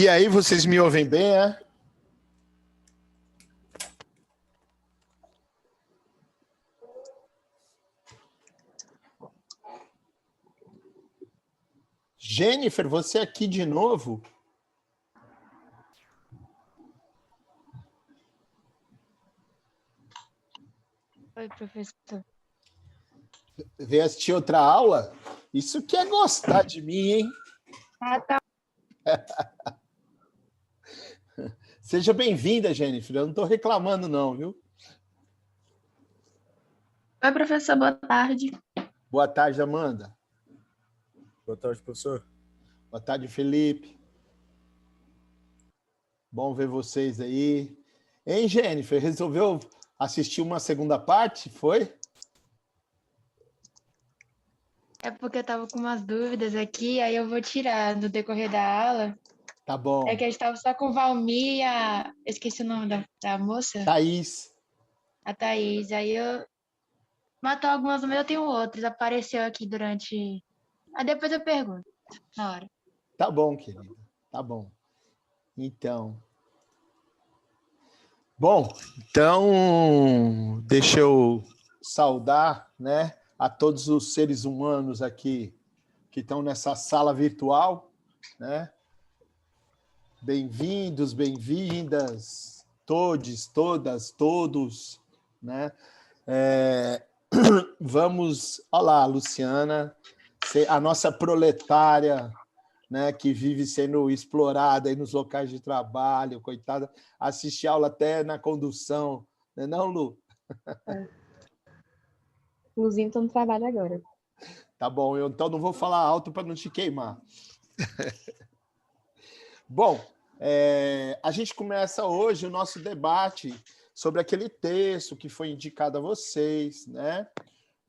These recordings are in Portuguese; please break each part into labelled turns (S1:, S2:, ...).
S1: E aí, vocês me ouvem bem, é? Jennifer, você aqui de novo?
S2: Oi, professor.
S1: Veio assistir outra aula? Isso que é gostar de mim, hein?
S2: Ah, tá.
S1: Seja bem-vinda, Jennifer. Eu não estou reclamando, não, viu?
S2: Oi, professor, boa tarde.
S1: Boa tarde, Amanda.
S3: Boa tarde, professor.
S1: Boa tarde, Felipe. Bom ver vocês aí. Hein, Jennifer? Resolveu assistir uma segunda parte? Foi?
S2: É porque eu tava com umas dúvidas aqui, aí eu vou tirar no decorrer da aula.
S1: Tá bom.
S2: É que a gente tava só com o Valmir e a... Eu esqueci o nome da moça.
S1: Thaís.
S2: A Thaís. Aí eu... Matou algumas, mas eu tenho outras. Apareceu aqui durante... Aí depois eu pergunto, na hora.
S1: Tá bom, querida. Tá bom. Então... Bom, então deixa eu saudar, né, a todos os seres humanos aqui que estão nessa sala virtual, né? Bem-vindos, bem-vindas, todes, todas, todos, né? Vamos, olha lá, Luciana, a nossa proletária, né, que vive sendo explorada aí nos locais de trabalho, coitada, assiste aula até na condução, não é não, Lu?
S4: Luzinho está no trabalho agora.
S1: Tá bom, eu então não vou falar alto para não te queimar. Bom, a gente começa hoje o nosso debate sobre aquele texto que foi indicado a vocês, né?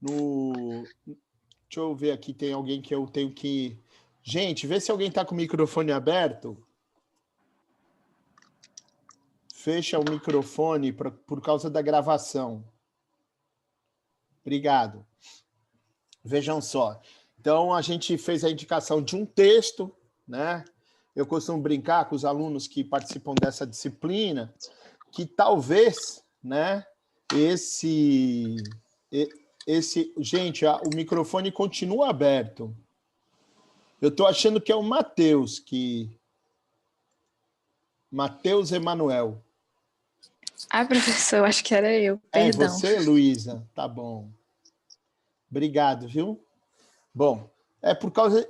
S1: Deixa eu ver aqui, tem alguém que eu tenho que... Gente, vê se alguém está com o microfone aberto. Fecha o microfone por causa da gravação. Obrigado. Vejam só. Então, a gente fez a indicação de um texto, né? Eu costumo brincar com os alunos que participam dessa disciplina, que talvez, né, gente, o microfone continua aberto. Eu estou achando que é o Matheus Emanuel.
S4: Ah, professor, acho que era eu. Perdão.
S1: É você, Luísa? Tá bom. Obrigado, viu? Bom, é por causa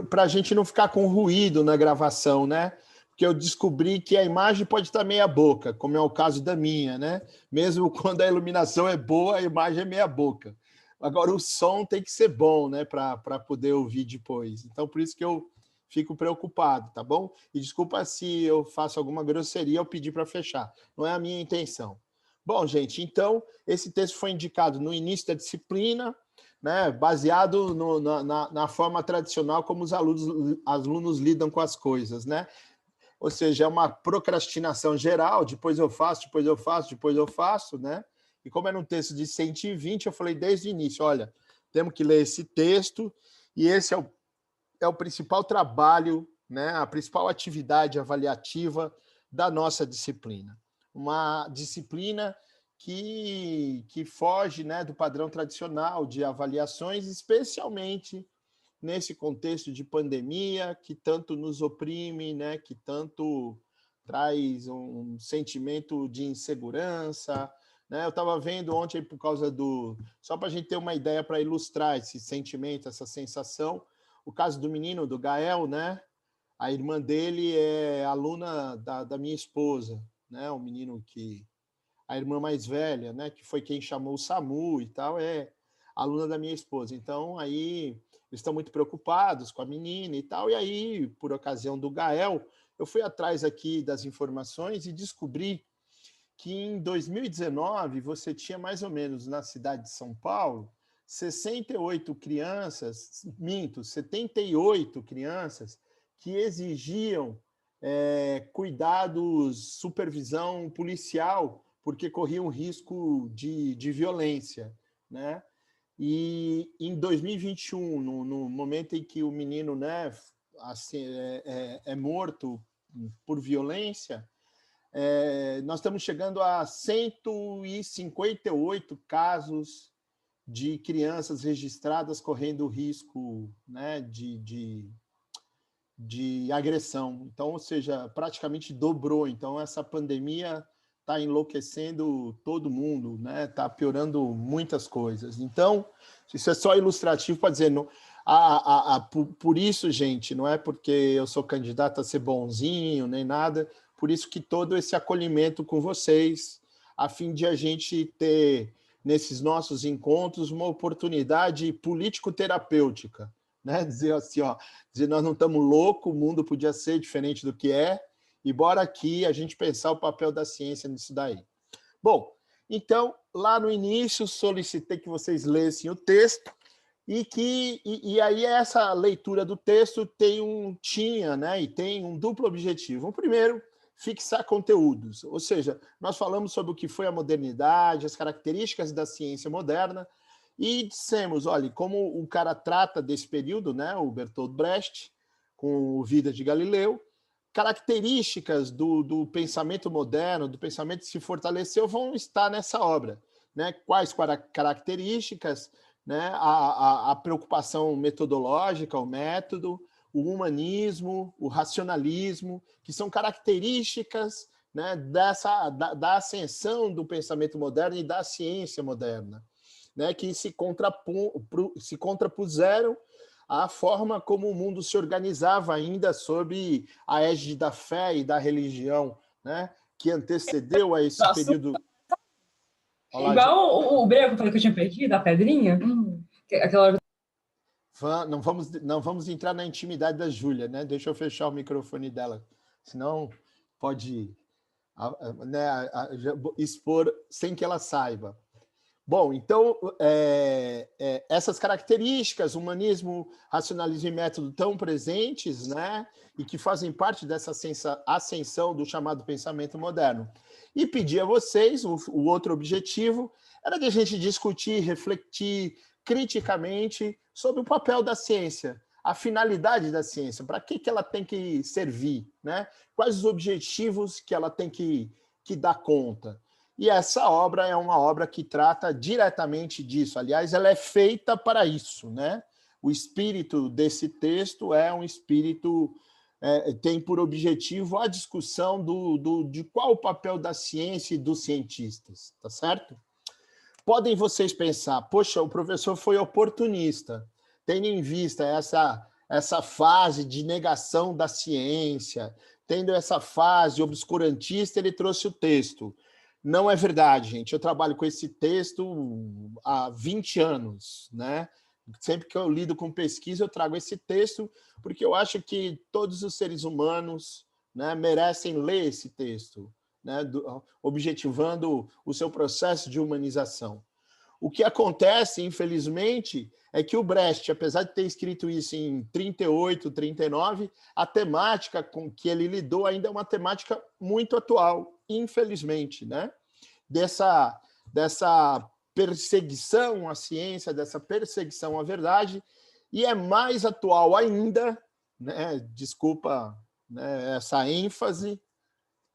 S1: para a gente não ficar com ruído na gravação, né? Porque eu descobri que a imagem pode estar meia boca, como é o caso da minha, né? Mesmo quando a iluminação é boa, a imagem é meia boca. Agora, o som tem que ser bom, né? Para poder ouvir depois. Então, por isso que eu fico preocupado, tá bom? E desculpa se eu faço alguma grosseria ao pedir para fechar. Não é a minha intenção. Bom, gente, então, esse texto foi indicado no início da disciplina, né, baseado na forma tradicional como os alunos lidam com as coisas, né? Ou seja, é uma procrastinação geral, depois eu faço, depois eu faço, depois eu faço, né? E como era um texto de 120, eu falei desde o início, olha, temos que ler esse texto, e esse é o principal trabalho, né, a principal atividade avaliativa da nossa disciplina. Uma disciplina que foge, né, do padrão tradicional de avaliações, especialmente nesse contexto de pandemia que tanto nos oprime, né, que tanto traz um sentimento de insegurança, né? Eu estava vendo ontem por causa só para a gente ter uma ideia para ilustrar esse sentimento, essa sensação, o caso do menino, do Gael, né? A irmã dele é aluna da minha esposa, né? O menino a irmã mais velha, né? Que foi quem chamou o SAMU e tal, é aluna da minha esposa. Então, aí eles estão muito preocupados com a menina e tal. E aí, por ocasião do Gael, eu fui atrás aqui das informações e descobri que em 2019 você tinha mais ou menos na cidade de São Paulo 68 crianças, 78 crianças que exigiam cuidados, supervisão policial, porque corriam risco de violência, né? E em 2021, no momento em que o menino, né, assim, é morto por violência, nós estamos chegando a 158 casos de crianças registradas correndo risco, né, de agressão. Então, ou seja, praticamente dobrou. Então, essa pandemia está enlouquecendo todo mundo, né? Está piorando muitas coisas. Então, isso é só ilustrativo para dizer... por isso, gente, não é porque eu sou candidato a ser bonzinho, nem nada, por isso que todo esse acolhimento com vocês, a fim de a gente ter, nesses nossos encontros, uma oportunidade político-terapêutica, né? Dizer assim, dizer, nós não estamos loucos, o mundo podia ser diferente do que é, e bora aqui a gente pensar o papel da ciência nisso daí. Bom, então, lá no início, solicitei que vocês lessem o texto, e aí essa leitura do texto tinha, né, e tem um duplo objetivo. O primeiro, fixar conteúdos, ou seja, nós falamos sobre o que foi a modernidade, as características da ciência moderna, e dissemos, olha, como o cara trata desse período, né, o Bertolt Brecht, com o Vida de Galileu, características do pensamento moderno, do pensamento que se fortaleceu, vão estar nessa obra, né? Quais características, né? A preocupação metodológica, o método, o humanismo, o racionalismo, que são características, né, da ascensão do pensamento moderno e da ciência moderna, né, que se contrapuseram à forma como o mundo se organizava ainda sob a égide da fé e da religião, né, que antecedeu a esse período.
S5: Olá, igual o breu que eu falei que eu tinha perdido, a pedrinha. Aquela hora...
S1: Não vamos entrar na intimidade da Júlia, né? Deixa eu fechar o microfone dela, senão pode, né, expor sem que ela saiba. Bom, então, essas características, humanismo, racionalismo e método, tão presentes, né, e que fazem parte dessa ascensão do chamado pensamento moderno. E pedir a vocês, o outro objetivo, era de a gente discutir, refletir criticamente sobre o papel da ciência, a finalidade da ciência, para que ela tem que servir, né? Quais os objetivos que ela tem que dar conta. E essa obra é uma obra que trata diretamente disso. Aliás, ela é feita para isso, né? O espírito desse texto é um espírito... tem por objetivo a discussão de qual o papel da ciência e dos cientistas, tá certo? Podem vocês pensar, poxa, o professor foi oportunista, tendo em vista essa fase de negação da ciência, tendo essa fase obscurantista, ele trouxe o texto. Não é verdade, gente. Eu trabalho com esse texto há 20 anos, né? Sempre que eu lido com pesquisa, eu trago esse texto, porque eu acho que todos os seres humanos, né, merecem ler esse texto, né, objetivando o seu processo de humanização. O que acontece, infelizmente, é que o Brecht, apesar de ter escrito isso em 38, 39, a temática com que ele lidou ainda é uma temática muito atual, infelizmente, né? Dessa perseguição à ciência, dessa perseguição à verdade, e é mais atual ainda, né? Desculpa, né, essa ênfase,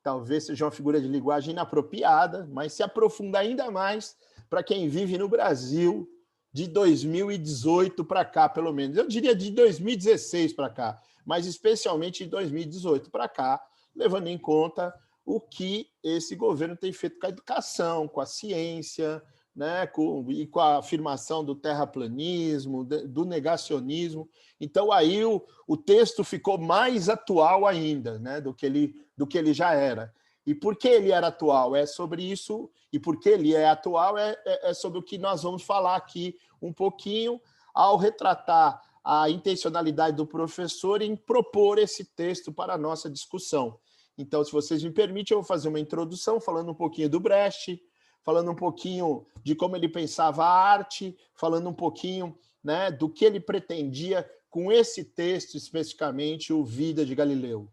S1: talvez seja uma figura de linguagem inapropriada, mas se aprofunda ainda mais para quem vive no Brasil de 2018 para cá, pelo menos. Eu diria de 2016 para cá, mas especialmente de 2018 para cá, levando em conta o que esse governo tem feito com a educação, com a ciência, né, e com a afirmação do terraplanismo, do negacionismo. Então, aí o texto ficou mais atual ainda, né, do que ele já era. E por que ele era atual? É sobre isso, e por que ele é atual é sobre o que nós vamos falar aqui um pouquinho, ao retratar a intencionalidade do professor em propor esse texto para a nossa discussão. Então, se vocês me permitem, eu vou fazer uma introdução falando um pouquinho do Brecht, falando um pouquinho de como ele pensava a arte, falando um pouquinho, né, do que ele pretendia com esse texto, especificamente, o Vida de Galileu.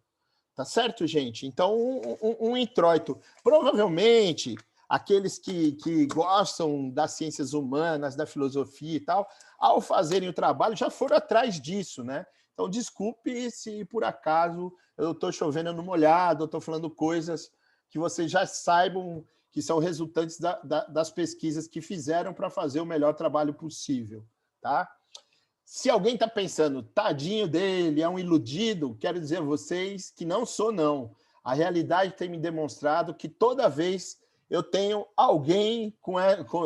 S1: Tá certo, gente? Então, um introito. Provavelmente, aqueles que gostam das ciências humanas, da filosofia e tal, ao fazerem o trabalho, já foram atrás disso, né? Então, Então, desculpe se por acaso eu estou chovendo no molhado, eu estou falando coisas que vocês já saibam que são resultantes das pesquisas que fizeram para fazer o melhor trabalho possível, tá? Se alguém está pensando, tadinho dele, é um iludido, quero dizer a vocês que não sou, não. A realidade tem me demonstrado que toda vez eu tenho alguém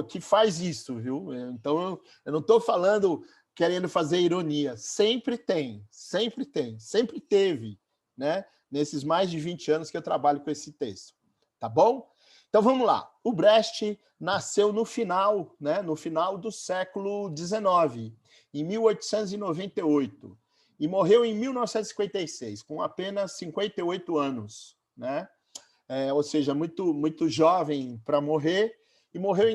S1: que faz isso, viu? Então, eu não estou falando querendo fazer ironia. Sempre sempre teve, né? Nesses mais de 20 anos que eu trabalho com esse texto. Tá bom? Então, vamos lá. O Brecht nasceu no final, né? No final do século XIX, em 1898, e morreu em 1956, com apenas 58 anos, né? Ou seja, muito jovem para morrer, e morreu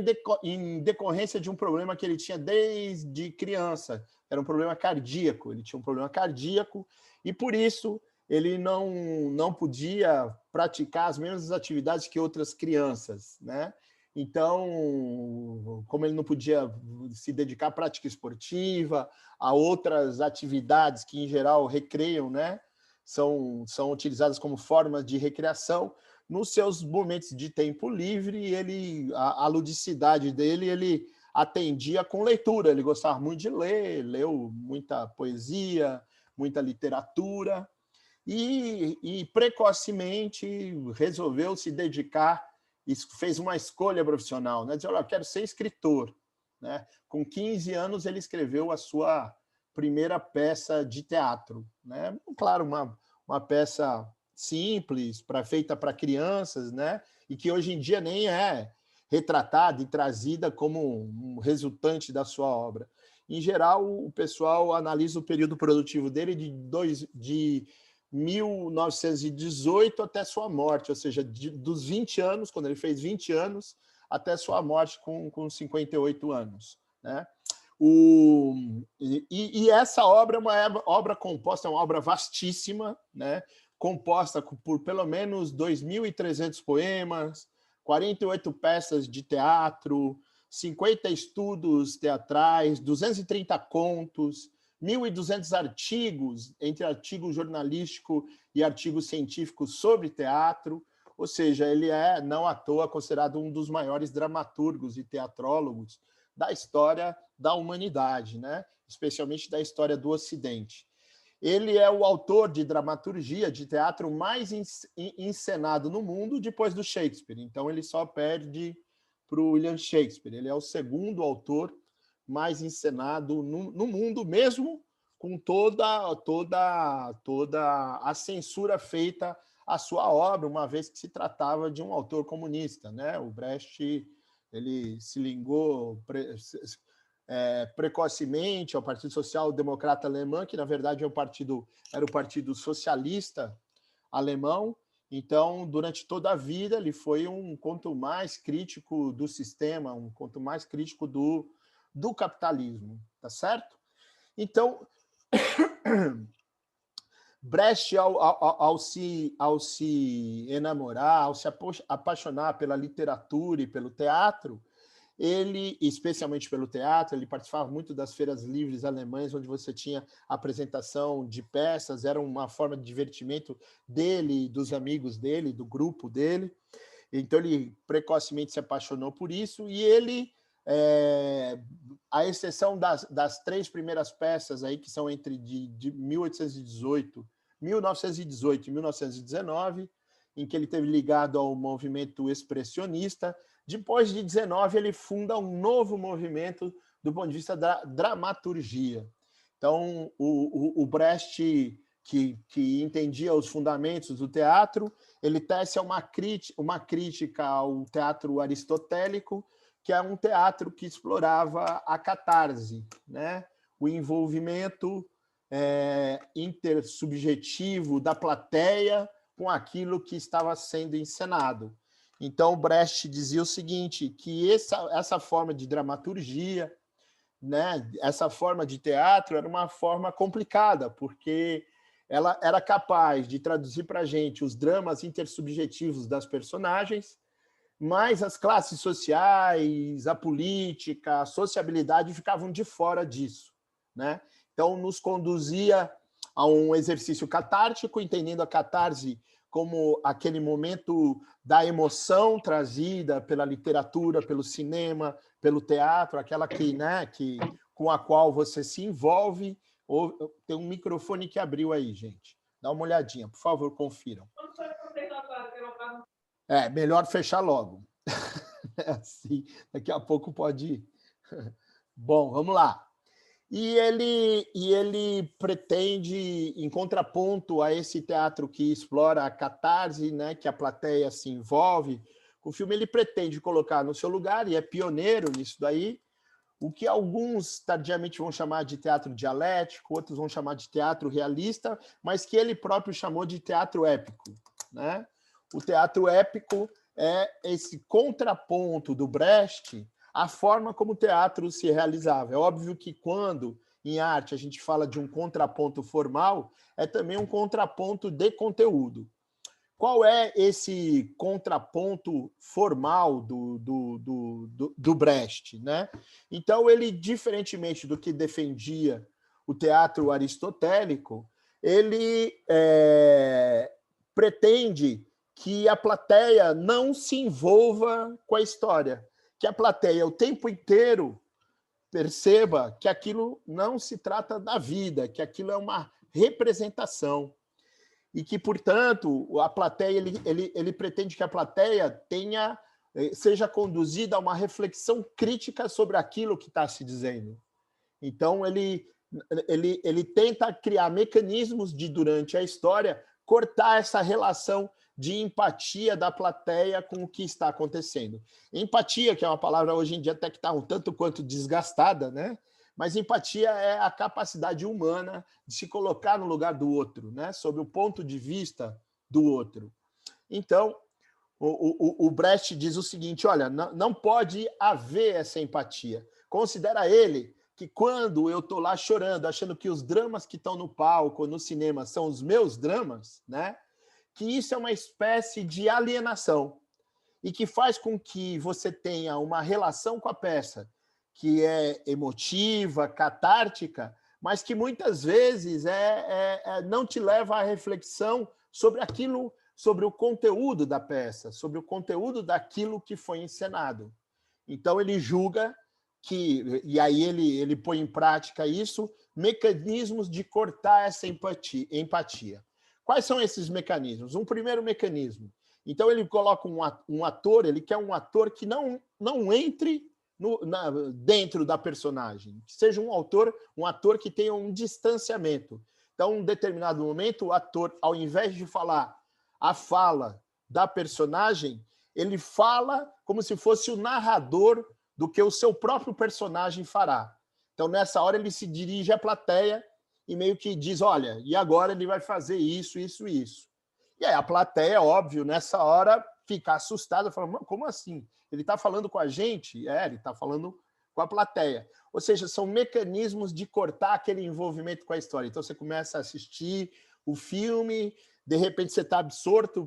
S1: em decorrência de um problema que ele tinha desde criança. Era um problema cardíaco, ele tinha um problema cardíaco, e por isso ele não podia praticar as mesmas atividades que outras crianças, né? Então, como ele não podia se dedicar à prática esportiva, a outras atividades que, em geral, recreiam, né? São utilizadas como formas de recreação, nos seus momentos de tempo livre, a ludicidade dele, ele atendia com leitura. Ele gostava muito de ler, leu muita poesia, muita literatura, e precocemente resolveu se dedicar, fez uma escolha profissional, né? Dizia, olha, eu quero ser escritor, né? Com 15 anos ele escreveu a sua primeira peça de teatro, né? Claro, uma peça simples, feita para crianças, né? E que hoje em dia nem é retratada e trazida como um resultante da sua obra. Em geral, o pessoal analisa o período produtivo dele de 1918 até sua morte, ou seja, dos 20 anos, quando ele fez 20 anos, até sua morte com 58 anos, né? E essa obra é uma obra composta, é uma obra vastíssima, né? Composta por pelo menos 2.300 poemas, 48 peças de teatro, 50 estudos teatrais, 230 contos, 1.200 artigos, entre artigo jornalístico e artigo científico sobre teatro, ou seja, ele é, não à toa, considerado um dos maiores dramaturgos e teatrólogos da história da humanidade, né? Especialmente da história do Ocidente. Ele é o autor de dramaturgia de teatro mais encenado no mundo depois do Shakespeare. Então, ele só perde para o William Shakespeare. Ele é o segundo autor mais encenado no mundo, mesmo com toda a censura feita à sua obra, uma vez que se tratava de um autor comunista, né? O Brecht, ele se ligou precocemente ao Partido Social Democrata Alemão, que na verdade era o Partido Socialista Alemão. Então, durante toda a vida, ele foi um quanto mais crítico do sistema, um quanto mais crítico do capitalismo, tá certo? Então, Brecht, ao se enamorar, ao se apaixonar pela literatura e pelo teatro, ele, especialmente pelo teatro, ele participava muito das feiras livres alemãs, onde você tinha apresentação de peças, era uma forma de divertimento dele, dos amigos dele, do grupo dele. Então, ele precocemente se apaixonou por isso, e ele, à exceção das 3 primeiras peças, aí, que são entre de 1918 e 1919, em que ele teve ligado ao movimento expressionista. Depois de 19, ele funda um novo movimento do ponto de vista da dramaturgia. Então, o Brecht, que entendia os fundamentos do teatro, ele tece uma crítica ao teatro aristotélico, que é um teatro que explorava a catarse, né? O envolvimento intersubjetivo da plateia com aquilo que estava sendo encenado. Então, Brecht dizia o seguinte, que essa forma de dramaturgia, né, essa forma de teatro era uma forma complicada, porque ela era capaz de traduzir para a gente os dramas intersubjetivos das personagens, mas as classes sociais, a política, a sociabilidade ficavam de fora disso, né? Então, nos conduzia a um exercício catártico, entendendo a catarse como aquele momento da emoção trazida pela literatura, pelo cinema, pelo teatro, aquela que, né, com a qual você se envolve. Tem um microfone que abriu aí, gente. Dá uma olhadinha, por favor, confiram. Melhor fechar logo. Assim, daqui a pouco pode ir. Bom, vamos lá. E ele pretende, em contraponto a esse teatro que explora a catarse, né, que a plateia se envolve, o filme ele pretende colocar no seu lugar, e é pioneiro nisso daí, o que alguns tardiamente vão chamar de teatro dialético, outros vão chamar de teatro realista, mas que ele próprio chamou de teatro épico, né? O teatro épico é esse contraponto do Brecht à forma como o teatro se realizava. É óbvio que quando, em arte, a gente fala de um contraponto formal, é também um contraponto de conteúdo. Qual é esse contraponto formal do Brecht, né? Então, ele, diferentemente do que defendia o teatro aristotélico, ele pretende que a plateia não se envolva com a história, que a plateia o tempo inteiro perceba que aquilo não se trata da vida, que aquilo é uma representação. E que, portanto, a plateia ele pretende que a plateia seja conduzida a uma reflexão crítica sobre aquilo que está se dizendo. Então, ele tenta criar mecanismos de, durante a história, cortar essa relação de empatia da plateia com o que está acontecendo. Empatia, que é uma palavra hoje em dia até que está um tanto quanto desgastada, né? Mas empatia é a capacidade humana de se colocar no lugar do outro, né? Sob o ponto de vista do outro. Então, o Brecht diz o seguinte, olha, não pode haver essa empatia. Considera ele que quando eu estou lá chorando, achando que os dramas que estão no palco, no cinema, são os meus dramas, né? Que isso é uma espécie de alienação e que faz com que você tenha uma relação com a peça que é emotiva, catártica, mas que muitas vezes não te leva à reflexão sobre aquilo, sobre o conteúdo da peça, sobre o conteúdo daquilo que foi encenado. Então, ele julga que, e aí ele põe em prática isso, mecanismos de cortar essa empatia. Quais são esses mecanismos? Um primeiro mecanismo. Então, ele coloca um ator, ele quer um ator que não entre dentro da personagem, que seja um ator que tenha um distanciamento. Então, em um determinado momento, o ator, ao invés de falar a fala da personagem, ele fala como se fosse o narrador do que o seu próprio personagem fará. Então, nessa hora, ele se dirige à plateia e meio que diz, olha, e agora ele vai fazer isso, isso, isso. E aí a plateia, óbvio, nessa hora fica assustada, fala, como assim? Ele está falando com a gente? Ele está falando com a plateia. Ou seja, são mecanismos de cortar aquele envolvimento com a história. Então, você começa a assistir o filme, de repente você está absorvido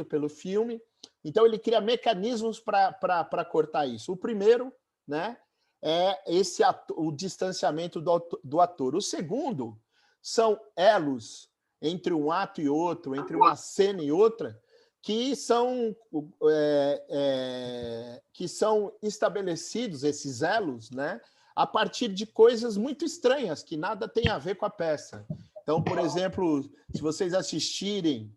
S1: pelo filme. Então, ele cria mecanismos para cortar isso. O primeiro, né, é o distanciamento do ator. O segundo são elos entre um ato e outro, entre uma cena e outra, que são estabelecidos, esses elos, né, a partir de coisas muito estranhas, que nada tem a ver com a peça. Então, por exemplo, se vocês assistirem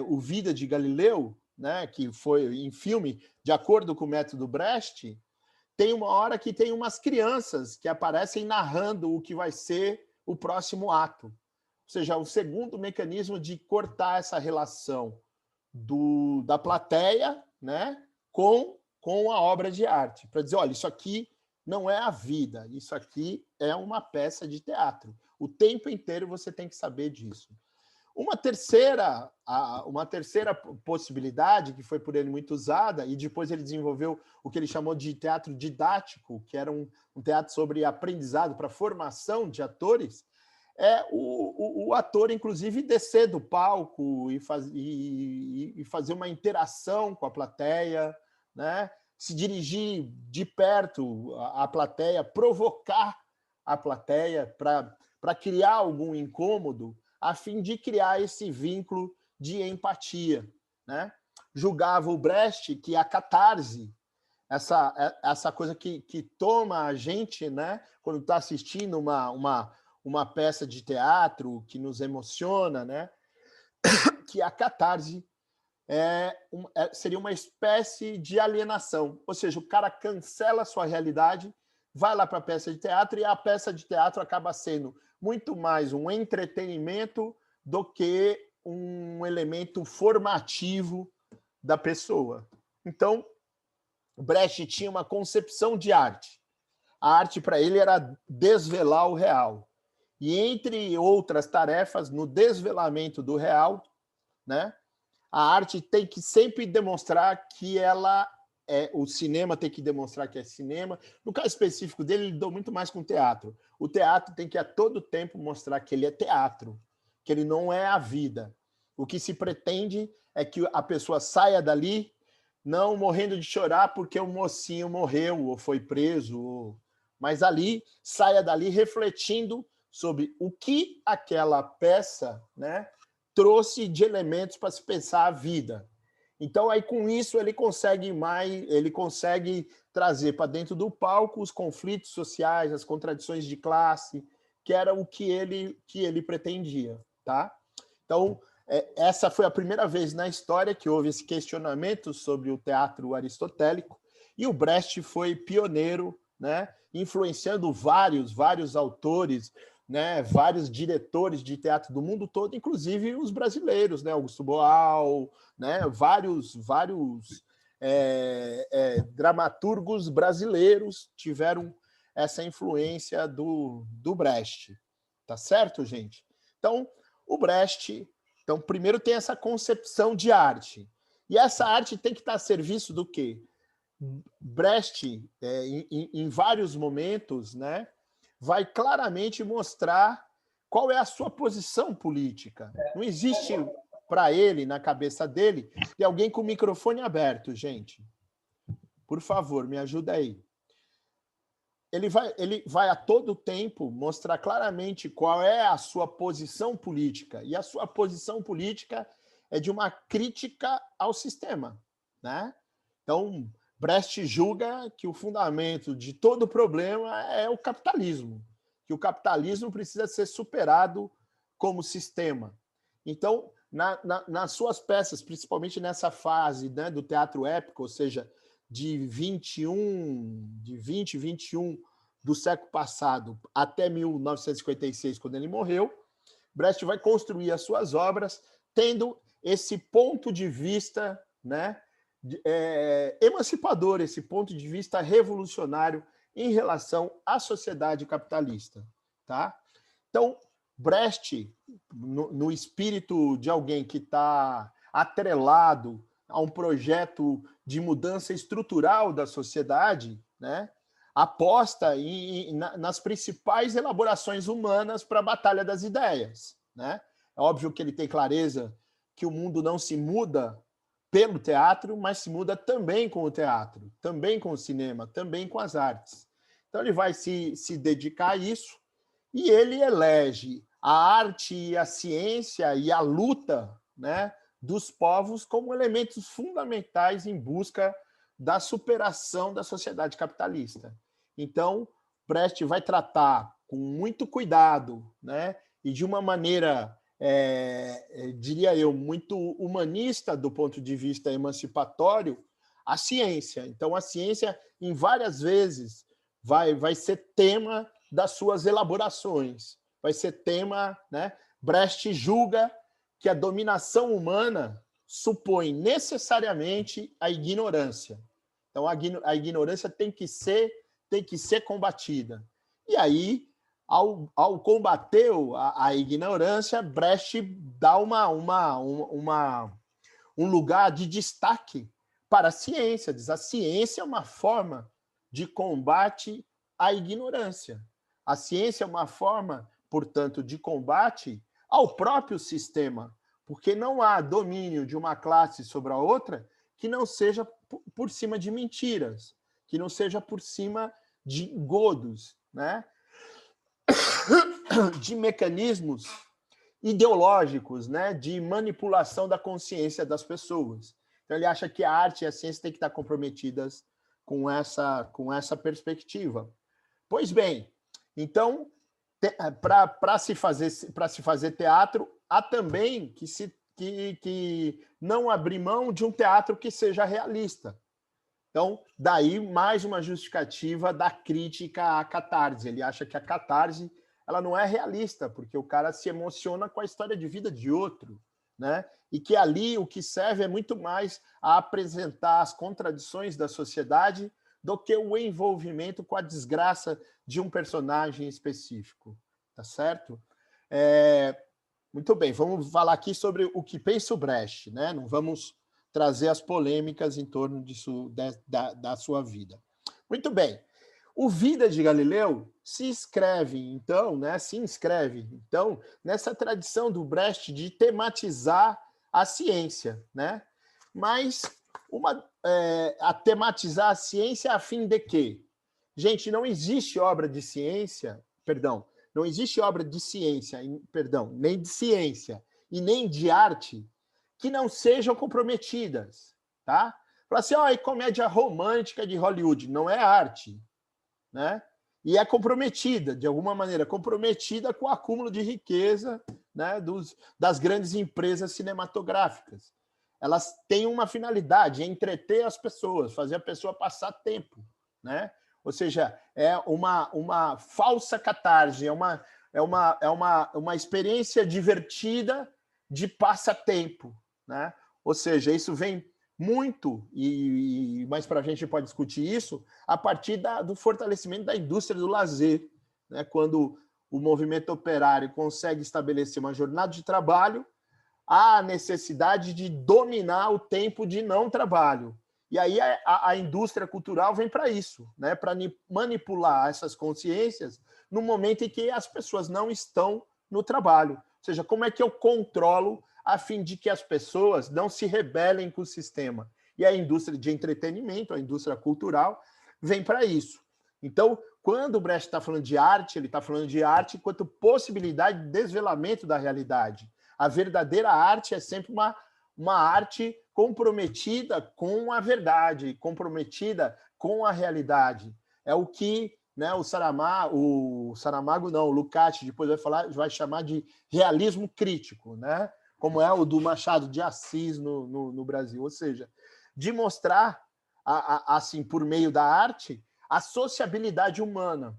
S1: o Vida de Galileu, né, que foi em filme, de acordo com o método Brecht, tem uma hora que tem umas crianças que aparecem narrando o que vai ser o próximo ato. Ou seja, o segundo mecanismo de cortar essa relação da plateia, né, com a obra de arte. Para dizer, olha, isso aqui não é a vida, isso aqui é uma peça de teatro. O tempo inteiro você tem que saber disso. Uma terceira possibilidade, que foi por ele muito usada, e depois ele desenvolveu o que ele chamou de teatro didático, que era um teatro sobre aprendizado para formação de atores, é o ator, inclusive, descer do palco e fazer uma interação com a plateia, né? Se dirigir de perto à plateia, provocar a plateia para criar algum incômodo, a fim de criar esse vínculo de empatia, né? Julgava o Brecht que a catarse, essa coisa que toma a gente, né, quando está assistindo uma peça de teatro que nos emociona, né, que a catarse seria uma espécie de alienação, ou seja, o cara cancela a sua realidade, vai lá para a peça de teatro e a peça de teatro acaba sendo muito mais um entretenimento do que um elemento formativo da pessoa. Então, Brecht tinha uma concepção de arte. A arte para ele era desvelar o real. E entre outras tarefas, no desvelamento do real, né, a arte tem que sempre demonstrar que ela o cinema tem que demonstrar que é cinema. No caso específico dele, ele lidou muito mais com o teatro. O teatro tem que a todo tempo mostrar que ele é teatro, que ele não é a vida. O que se pretende é que a pessoa saia dali não morrendo de chorar porque o mocinho morreu ou foi preso, mas ali saia dali refletindo sobre o que aquela peça, né, trouxe de elementos para se pensar a vida. Então, aí com isso ele consegue trazer para dentro do palco os conflitos sociais, as contradições de classe, que era o que ele pretendia, tá? Então, essa foi a primeira vez na história que houve esse questionamento sobre o teatro aristotélico, e o Brecht foi pioneiro, né, influenciando vários autores, né, vários diretores de teatro do mundo todo, inclusive os brasileiros, né, Augusto Boal, né, vários dramaturgos brasileiros tiveram essa influência do Brecht. Tá certo, gente? Então, o Brecht... Então, primeiro tem essa concepção de arte. E essa arte tem que estar a serviço do quê? Brecht, em vários momentos, né, vai claramente mostrar qual é a sua posição política. Não existe para ele, na cabeça dele, tem alguém com o microfone aberto, gente. Por favor, me ajuda aí. Ele vai a todo tempo mostrar claramente qual é a sua posição política. E a sua posição política é de uma crítica ao sistema, né? Então, Brecht julga que o fundamento de todo problema é o capitalismo, que o capitalismo precisa ser superado como sistema. Então, nas suas peças, principalmente nessa fase, né, do teatro épico, ou seja, de 21 do século passado até 1956, quando ele morreu, Brecht vai construir as suas obras tendo esse ponto de vista, né, emancipador, esse ponto de vista revolucionário em relação à sociedade capitalista. Tá? Então, Brecht, no espírito de alguém que está atrelado a um projeto de mudança estrutural da sociedade, né, aposta nas principais elaborações humanas para a batalha das ideias. Né? É óbvio que ele tem clareza que o mundo não se muda pelo teatro, mas se muda também com o teatro, também com o cinema, também com as artes. Então ele vai se dedicar a isso e ele elege a arte e a ciência e a luta, né, dos povos como elementos fundamentais em busca da superação da sociedade capitalista. Então, Brecht vai tratar com muito cuidado, né, e de uma maneira, diria eu, muito humanista do ponto de vista emancipatório, a ciência. Então, a ciência, em várias vezes, vai ser tema das suas elaborações, vai ser tema, né? Brecht julga que a dominação humana supõe necessariamente a ignorância. Então, a ignorância tem que ser combatida. E aí, ao combater a ignorância, Brecht dá um lugar de destaque para a ciência. Diz, a ciência é uma forma de combate à ignorância. A ciência é uma forma, portanto, de combate ao próprio sistema, porque não há domínio de uma classe sobre a outra que não seja por cima de mentiras, que não seja por cima de engodos, né? de mecanismos ideológicos, né, de manipulação da consciência das pessoas. Então, ele acha que a arte e a ciência têm que estar comprometidas com essa perspectiva. Pois bem, então, para se fazer teatro, há também que não abrir mão de um teatro que seja realista. Então, daí mais uma justificativa da crítica à catarse. Ele acha que a catarse ela não é realista, porque o cara se emociona com a história de vida de outro, né? E que ali o que serve é muito mais a apresentar as contradições da sociedade do que o envolvimento com a desgraça de um personagem específico, tá certo? Muito bem, vamos falar aqui sobre o que pensa o Brecht, né? Não vamos trazer as polêmicas em torno disso, da sua vida. Muito bem. O Vida de Galileu se inscreve, então, nessa tradição do Brecht de tematizar a ciência, né? Mas a tematizar a ciência a fim de quê? Gente, não existe obra de ciência, não existe obra de ciência, nem de ciência e nem de arte que não sejam comprometidas, tá? Fala assim, e comédia romântica de Hollywood, não é arte, né? E é comprometida, de alguma maneira, comprometida com o acúmulo de riqueza, né, das grandes empresas cinematográficas. Elas têm uma finalidade, é entreter as pessoas, fazer a pessoa passar tempo, né? Ou seja, é uma falsa catarse, é uma experiência divertida de passatempo, né? Ou seja, isso vem muito, e mais para a gente pode discutir isso, a partir do fortalecimento da indústria do lazer, né? Quando o movimento operário consegue estabelecer uma jornada de trabalho, há a necessidade de dominar o tempo de não trabalho. E aí a indústria cultural vem para isso, né? Para manipular essas consciências no momento em que as pessoas não estão no trabalho. Ou seja, como é que eu controlo a fim de que as pessoas não se rebelem com o sistema? E a indústria de entretenimento, a indústria cultural, vem para isso. Então, quando o Brecht está falando de arte, ele está falando de arte enquanto possibilidade de desvelamento da realidade. A verdadeira arte é sempre uma arte comprometida com a verdade, comprometida com a realidade. É o que, né, o Lukács depois vai chamar de realismo crítico, né? Como é o do Machado de Assis no Brasil. Ou seja, de mostrar, assim, por meio da arte, a sociabilidade humana,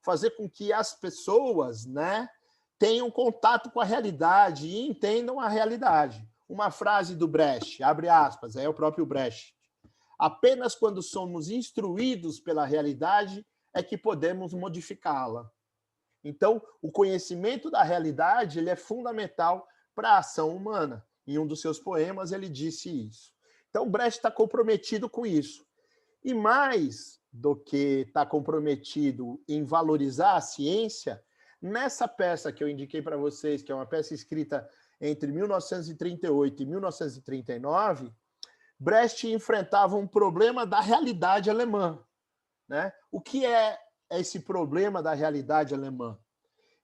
S1: fazer com que as pessoas, né, tenham contato com a realidade e entendam a realidade. Uma frase do Brecht, abre aspas, é o próprio Brecht. Apenas quando somos instruídos pela realidade é que podemos modificá-la. Então, o conhecimento da realidade ele é fundamental para a ação humana. Em um dos seus poemas, ele disse isso. Então, Brecht está comprometido com isso. E mais do que está comprometido em valorizar a ciência, nessa peça que eu indiquei para vocês, que é uma peça escrita entre 1938 e 1939, Brecht enfrentava um problema da realidade alemã, né? O que é esse problema da realidade alemã?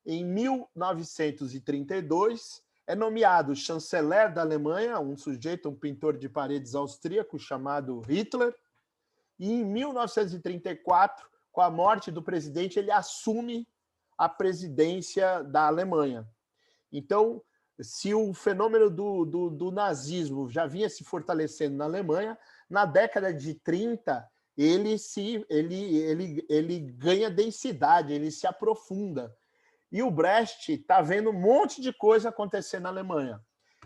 S1: Em 1932, é nomeado chanceler da Alemanha, um pintor de paredes austríaco chamado Hitler, e em 1934, com a morte do presidente, ele assume a presidência da Alemanha. Então, se o fenômeno do nazismo já vinha se fortalecendo na Alemanha, na década de 30, ele ganha densidade, ele se aprofunda. E o Brecht está vendo um monte de coisa acontecer na Alemanha.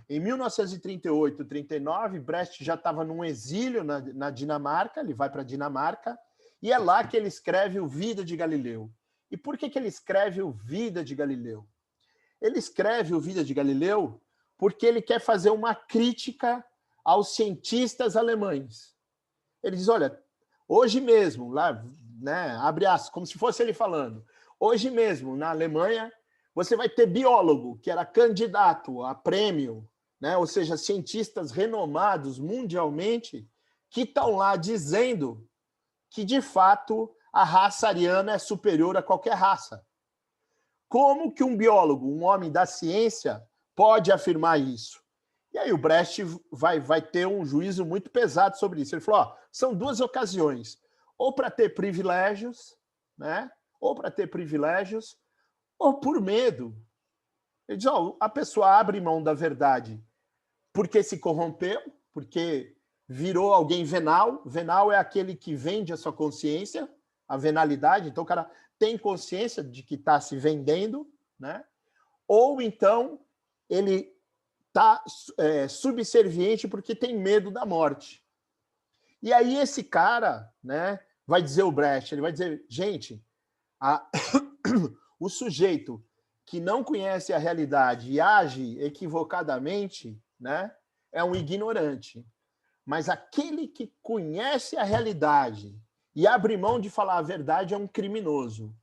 S1: Em 1938, 39, Brecht já estava num exílio na Dinamarca, ele vai para a Dinamarca, e é lá que ele escreve o Vida de Galileu. E por que ele escreve o Vida de Galileu? Ele escreve o Vida de Galileu porque ele quer fazer uma crítica aos cientistas alemães. Ele diz, olha, hoje mesmo, lá, né, abre aspas, como se fosse ele falando, hoje mesmo, na Alemanha, você vai ter biólogo, que era candidato a prêmio, né, ou seja, cientistas renomados mundialmente, que estão lá dizendo que, de fato, a raça ariana é superior a qualquer raça. Como que um biólogo, um homem da ciência, pode afirmar isso? E aí o Brecht vai ter um juízo muito pesado sobre isso. Ele falou, ó, são duas ocasiões, ou para ter privilégios, né? Ou para ter privilégios, ou por medo. Ele diz, ó, a pessoa abre mão da verdade porque se corrompeu, porque virou alguém venal. Venal é aquele que vende a sua consciência, a venalidade. Então o cara tem consciência de que está se vendendo, né? Ou então ele está subserviente porque tem medo da morte. E aí esse cara, né, vai dizer o Brecht, ele vai dizer, gente, o sujeito que não conhece a realidade e age equivocadamente, né, é um ignorante. Mas aquele que conhece a realidade e abre mão de falar a verdade é um criminoso.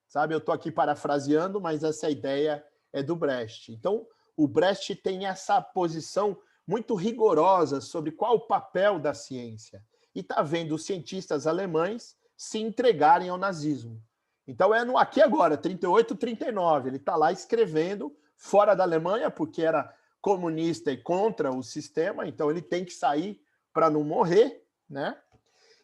S1: Sabe, eu estou aqui parafraseando, mas essa ideia é do Brecht. Então, o Brecht tem essa posição muito rigorosa sobre qual o papel da ciência. E está vendo os cientistas alemães se entregarem ao nazismo. Então, é no aqui e agora, 38, 39. Ele está lá escrevendo, fora da Alemanha, porque era comunista e contra o sistema, então ele tem que sair para não morrer, né?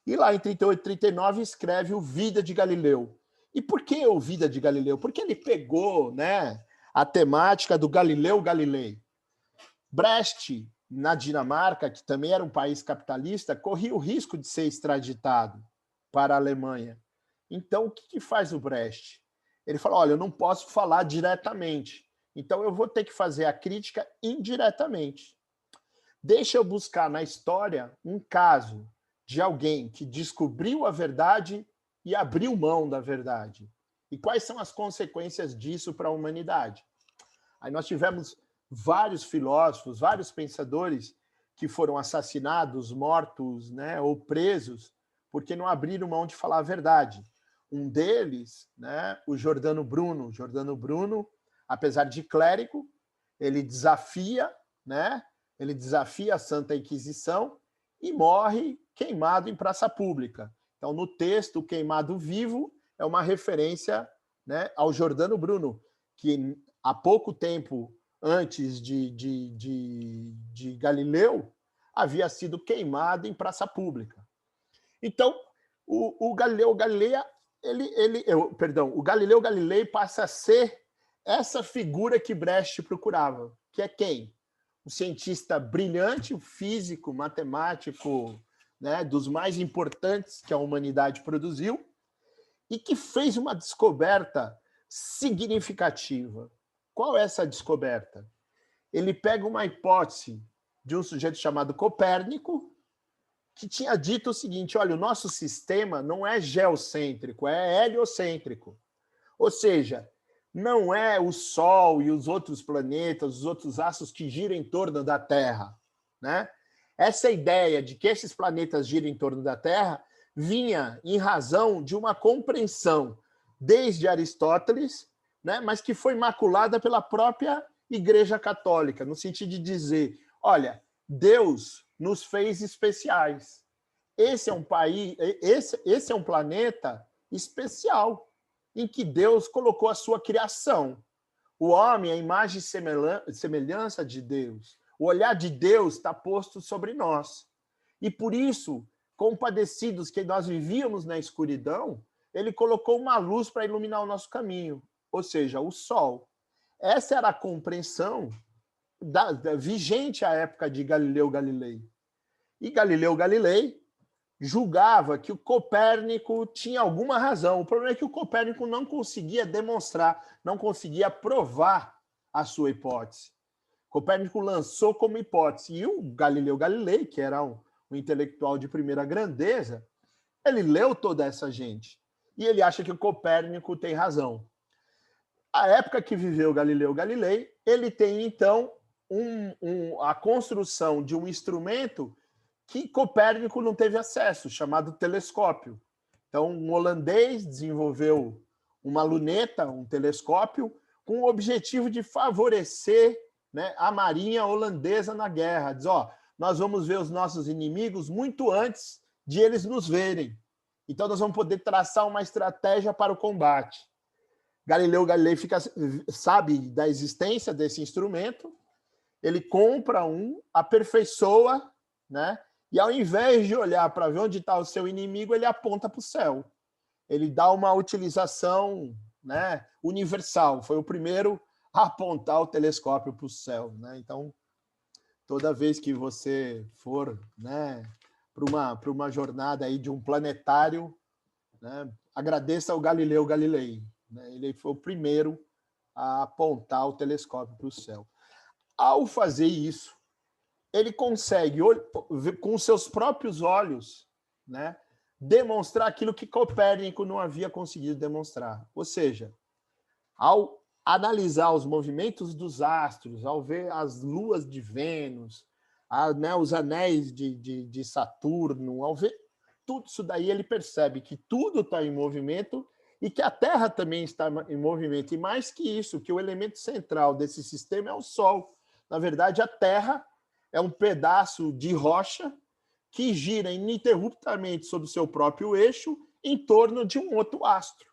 S1: E lá em 38, 39, escreve o Vida de Galileu. E por que o Vida de Galileu? Porque ele pegou, né, a temática do Galileu Galilei. Brecht, na Dinamarca, que também era um país capitalista, corria o risco de ser extraditado para a Alemanha. Então, o que faz o Brecht? Ele fala, olha, eu não posso falar diretamente, então eu vou ter que fazer a crítica indiretamente. Deixa eu buscar na história um caso de alguém que descobriu a verdade e abriu mão da verdade. E quais são as consequências disso para a humanidade? Aí nós tivemos vários filósofos, vários pensadores que foram assassinados, mortos, né, ou presos, porque não abriram mão de falar a verdade. Um deles, né, o Giordano Bruno. Giordano Bruno, apesar de clérigo, ele desafia, né, ele desafia a Santa Inquisição e morre queimado em praça pública. Então, no texto, o queimado vivo é uma referência, né, ao Giordano Bruno, que há pouco tempo antes de Galileu havia sido queimado em praça pública. Então, o Galileu Galilei, o Galileu Galilei passa a ser essa figura que Brecht procurava, que é quem? Um cientista brilhante, um físico, matemático, né, dos mais importantes que a humanidade produziu, e que fez uma descoberta significativa. Qual é essa descoberta? Ele pega uma hipótese de um sujeito chamado Copérnico, que tinha dito o seguinte, olha, o nosso sistema não é geocêntrico, é heliocêntrico. Ou seja, não é o Sol e os outros planetas, os outros astros que giram em torno da Terra, né? Essa ideia de que esses planetas giram em torno da Terra vinha em razão de uma compreensão desde Aristóteles, né, mas que foi maculada pela própria Igreja Católica, no sentido de dizer, olha, Deus nos fez especiais. Esse é um país, esse é um planeta especial, em que Deus colocou a sua criação. O homem é a imagem e semelhança de Deus. O olhar de Deus está posto sobre nós. E por isso, compadecidos que nós vivíamos na escuridão, ele colocou uma luz para iluminar o nosso caminho, ou seja, o sol. Essa era a compreensão vigente à época de Galileu Galilei. E Galileu Galilei julgava que o Copérnico tinha alguma razão. O problema é que o Copérnico não conseguia demonstrar, não conseguia provar a sua hipótese. Copérnico lançou como hipótese. E o Galileu Galilei, que era um intelectual de primeira grandeza, ele leu toda essa gente. E ele acha que o Copérnico tem razão. A época que viveu Galileu Galilei, ele tem, então, a construção de um instrumento que Copérnico não teve acesso, chamado telescópio. Então, um holandês desenvolveu uma luneta, um telescópio, com o objetivo de favorecer, né, a marinha holandesa na guerra. Diz, ó, nós vamos ver os nossos inimigos muito antes de eles nos verem. Então, nós vamos poder traçar uma estratégia para o combate. Galileu Galilei sabe da existência desse instrumento, ele compra um, aperfeiçoa, né? E ao invés de olhar para ver onde está o seu inimigo, ele aponta para o céu. Ele dá uma utilização, né, universal. Foi o primeiro a apontar o telescópio para o céu, né? Então, toda vez que você for, né, para uma jornada aí de um planetário, né, agradeça ao Galileu Galilei, né? Ele foi o primeiro a apontar o telescópio para o céu. Ao fazer isso, ele consegue, com seus próprios olhos, né, demonstrar aquilo que Copérnico não havia conseguido demonstrar. Ou seja, ao analisar os movimentos dos astros, ao ver as luas de Vênus, né, os anéis de Saturno, ao ver tudo isso daí, ele percebe que tudo está em movimento e que a Terra também está em movimento. E mais que isso, que o elemento central desse sistema é o Sol. Na verdade, a Terra é um pedaço de rocha que gira ininterruptamente sobre o seu próprio eixo em torno de um outro astro.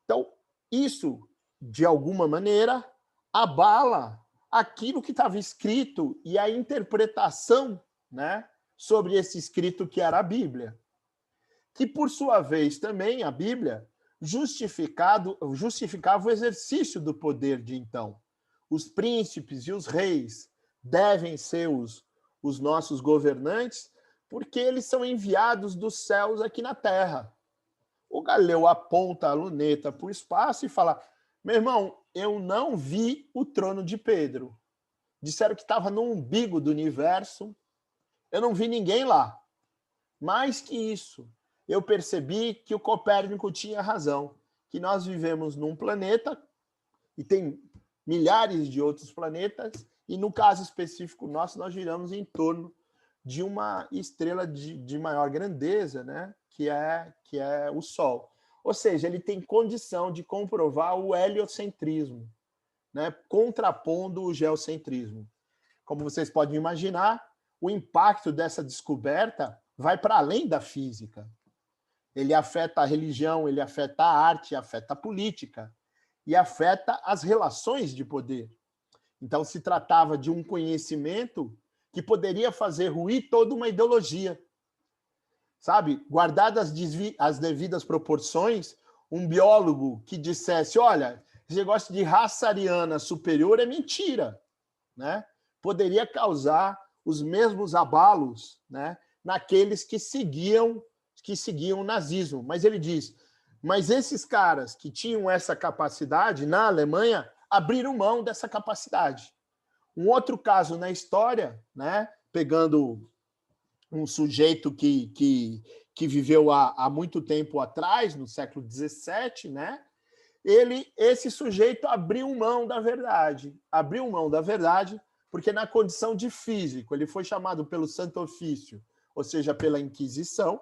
S1: Então, isso, de alguma maneira, abala aquilo que estava escrito e a interpretação, né, sobre esse escrito que era a Bíblia. Que, por sua vez, também a Bíblia justificava o exercício do poder de então. Os príncipes e os reis devem ser os nossos governantes, porque eles são enviados dos céus aqui na Terra. O Galileu aponta a luneta para o espaço e fala: meu irmão, eu não vi o trono de Pedro. Disseram que estava no umbigo do universo. Eu não vi ninguém lá. Mais que isso, eu percebi que o Copérnico tinha razão, que nós vivemos num planeta e tem milhares de outros planetas, e no caso específico nosso, nós giramos em torno de uma estrela de maior grandeza, né? que é o Sol. Ou seja, ele tem condição de comprovar o heliocentrismo, né? Contrapondo o geocentrismo. Como vocês podem imaginar, o impacto dessa descoberta vai para além da física. Ele afeta a religião, ele afeta a arte, afeta a política e afeta as relações de poder. Então, se tratava de um conhecimento que poderia fazer ruir toda uma ideologia. Sabe? Guardadas as devidas proporções, um biólogo que dissesse: olha, esse negócio de raça ariana superior é mentira, né? Poderia causar os mesmos abalos, né, naqueles que seguiam o nazismo. Mas ele diz: mas esses caras que tinham essa capacidade na Alemanha abriram mão dessa capacidade. Um outro caso na história, né, pegando um sujeito que viveu há muito tempo atrás, no século XVII, né, esse sujeito abriu mão da verdade. Abriu mão da verdade porque, na condição de físico, ele foi chamado pelo Santo Ofício, ou seja, pela Inquisição,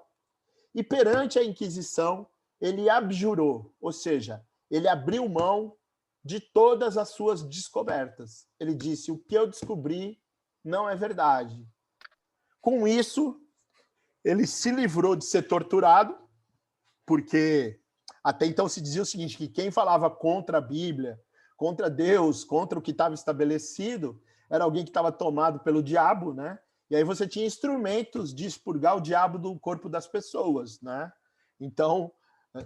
S1: e perante a Inquisição, ele abjurou, ou seja, ele abriu mão de todas as suas descobertas. Ele disse: o que eu descobri não é verdade. Com isso, ele se livrou de ser torturado, porque até então se dizia o seguinte, que quem falava contra a Bíblia, contra Deus, contra o que estava estabelecido, era alguém que estava tomado pelo diabo, né? E aí você tinha instrumentos de expurgar o diabo do corpo das pessoas, né? Então,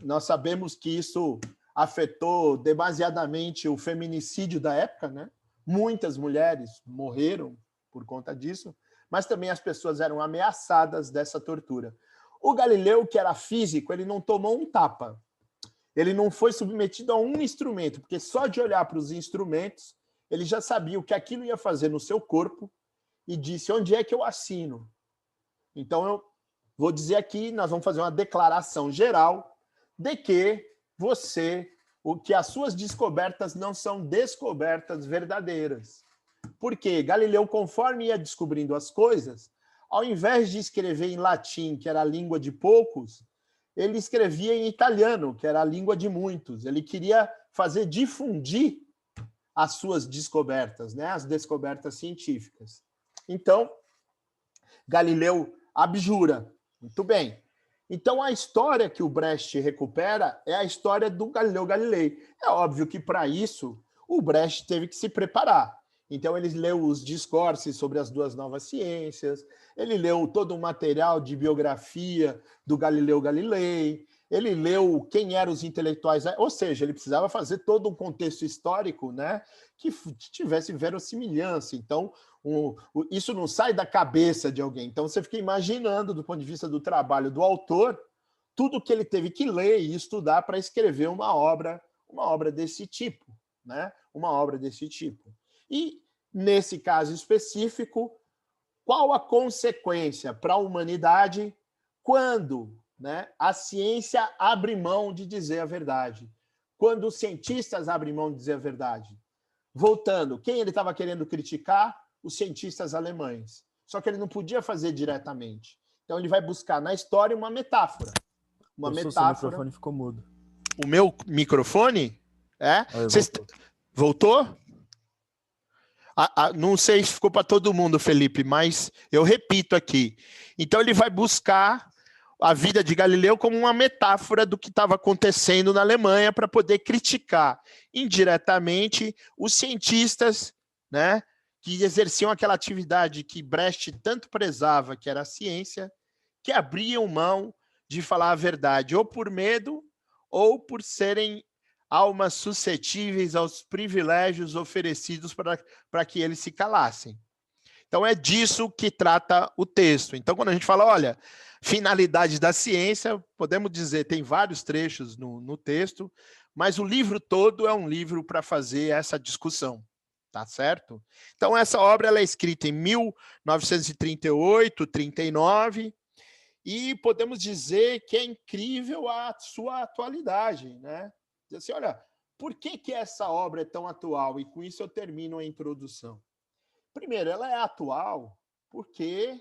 S1: nós sabemos que isso afetou demasiadamente o feminicídio da época, né? Muitas mulheres morreram por conta disso, mas também as pessoas eram ameaçadas dessa tortura. O Galileu, que era físico, ele não tomou um tapa. Ele não foi submetido a um instrumento, porque só de olhar para os instrumentos, ele já sabia o que aquilo ia fazer no seu corpo e disse: onde é que eu assino? Então, eu vou dizer aqui, nós vamos fazer uma declaração geral de que as suas descobertas não são descobertas verdadeiras. Porque Galileu, conforme ia descobrindo as coisas, ao invés de escrever em latim, que era a língua de poucos, ele escrevia em italiano, que era a língua de muitos. Ele queria difundir as suas descobertas, né? As descobertas científicas. Então, Galileu abjura. Muito bem. Então, a história que o Brecht recupera é a história do Galileu Galilei. É óbvio que, para isso, o Brecht teve que se preparar. Então, ele leu os discursos sobre as duas novas ciências, ele leu todo o material de biografia do Galileu Galilei, ele leu quem eram os intelectuais, ou seja, ele precisava fazer todo um contexto histórico, né, que tivesse verossimilhança. Então, isso não sai da cabeça de alguém. Então, você fica imaginando, do ponto de vista do trabalho do autor, tudo que ele teve que ler e estudar para escrever uma obra desse tipo, né? Uma obra desse tipo. E, nesse caso específico, qual a consequência para a humanidade quando, né, a ciência abre mão de dizer a verdade? Quando os cientistas abrem mão de dizer a verdade? Voltando, quem ele estava querendo criticar? Os cientistas alemães. Só que ele não podia fazer diretamente. Então ele vai buscar na história uma metáfora. Uma metáfora.
S3: Seu microfone ficou mudo.
S1: O meu microfone? É? Voltou? Não sei se ficou para todo mundo, Felipe, mas eu repito aqui. Então ele vai buscar a vida de Galileu como uma metáfora do que estava acontecendo na Alemanha para poder criticar indiretamente os cientistas, né, que exerciam aquela atividade que Brecht tanto prezava, que era a ciência, que abriam mão de falar a verdade, ou por medo, ou por serem almas suscetíveis aos privilégios oferecidos para que eles se calassem. Então, é disso que trata o texto. Então, quando a gente fala, olha, finalidade da ciência, podemos dizer, tem vários trechos no texto, mas o livro todo é um livro para fazer essa discussão. Tá certo? Então, essa obra ela é escrita em 1938, 39, e podemos dizer que é incrível a sua atualidade, né? Diz assim, olha, por que essa obra é tão atual? E com isso eu termino a introdução. Primeiro, ela é atual porque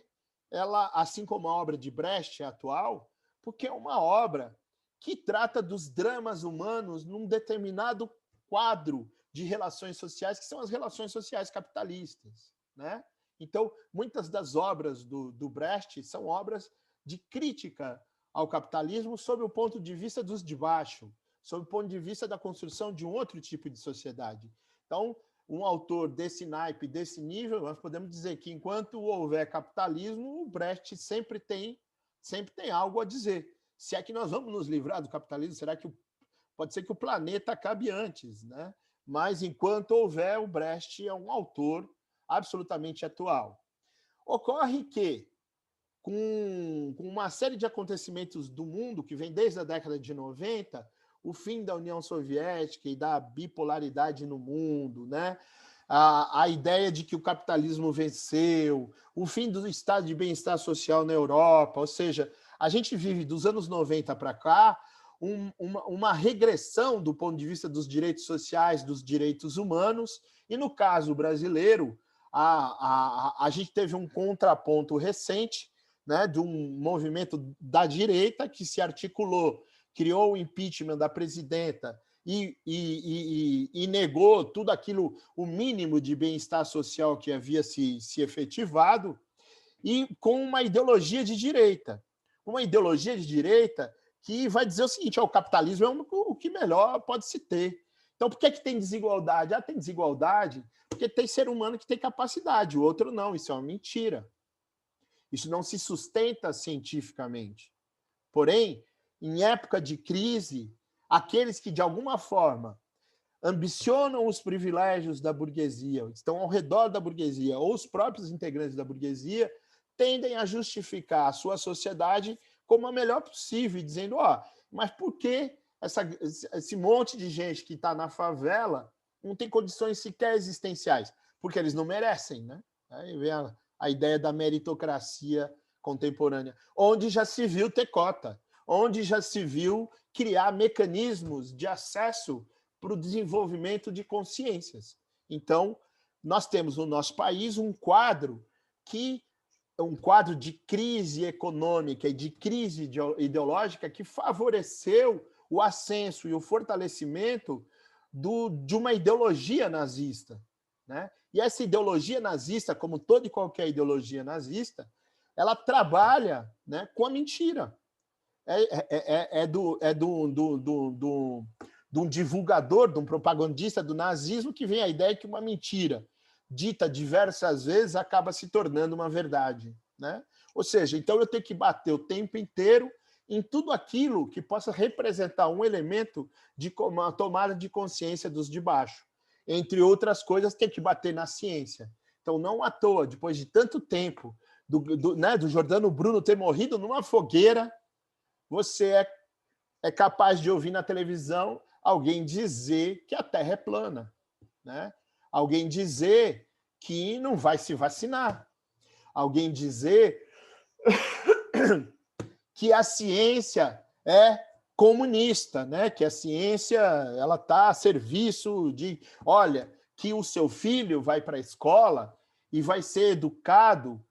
S1: ela, assim como a obra de Brecht é atual, porque é uma obra que trata dos dramas humanos num determinado quadro de relações sociais, que são as relações sociais capitalistas, né? Então, muitas das obras do Brecht são obras de crítica ao capitalismo sob o ponto de vista dos de baixo, sob o ponto de vista da construção de um outro tipo de sociedade. Então, um autor desse naipe, desse nível, nós podemos dizer que enquanto houver capitalismo, o Brecht sempre tem algo a dizer. Se é que nós vamos nos livrar do capitalismo, será que pode ser que o planeta acabe antes, né? Mas, enquanto houver, o Brecht é um autor absolutamente atual. Ocorre que, com uma série de acontecimentos do mundo, que vem desde a década de 90, o fim da União Soviética e da bipolaridade no mundo, né? A ideia de que o capitalismo venceu, o fim do estado de bem-estar social na Europa, ou seja, a gente vive dos anos 90 para cá, uma regressão do ponto de vista dos direitos sociais, dos direitos humanos, e no caso brasileiro, a gente teve um contraponto recente, né, de um movimento da direita que se articulou, criou o impeachment da presidenta e negou tudo aquilo, o mínimo de bem-estar social que havia se efetivado, e com uma ideologia de direita. Uma ideologia de direita que vai dizer o seguinte, o capitalismo é o que melhor pode se ter. Então, por que tem desigualdade? Tem desigualdade porque tem ser humano que tem capacidade, o outro não. Isso é uma mentira. Isso não se sustenta cientificamente. Porém, em época de crise, aqueles que, de alguma forma, ambicionam os privilégios da burguesia, estão ao redor da burguesia, ou os próprios integrantes da burguesia, tendem a justificar a sua sociedade como a melhor possível, dizendo, mas por que esse monte de gente que está na favela não tem condições sequer existenciais? Porque eles não merecem, né? Aí vem a ideia da meritocracia contemporânea, onde já se viu ter cota, onde já se viu criar mecanismos de acesso para o desenvolvimento de consciências. Então, nós temos no nosso país um quadro de crise econômica e de crise ideológica que favoreceu o ascenso e o fortalecimento de uma ideologia nazista, né? E essa ideologia nazista, como toda e qualquer ideologia nazista, ela trabalha, né, com a mentira. de um divulgador, de um propagandista do nazismo, que vem a ideia que uma mentira dita diversas vezes acaba se tornando uma verdade, né? Ou seja, então eu tenho que bater o tempo inteiro em tudo aquilo que possa representar um elemento de uma tomada de consciência dos de baixo. Entre outras coisas, tem que bater na ciência. Então, não à toa, depois de tanto tempo do Jordano Bruno ter morrido numa fogueira, você é capaz de ouvir na televisão alguém dizer que a Terra é plana, né? Alguém dizer que não vai se vacinar, alguém dizer que a ciência é comunista, né? Que a ciência ela está a serviço de, olha, que o seu filho vai para a escola e vai ser educado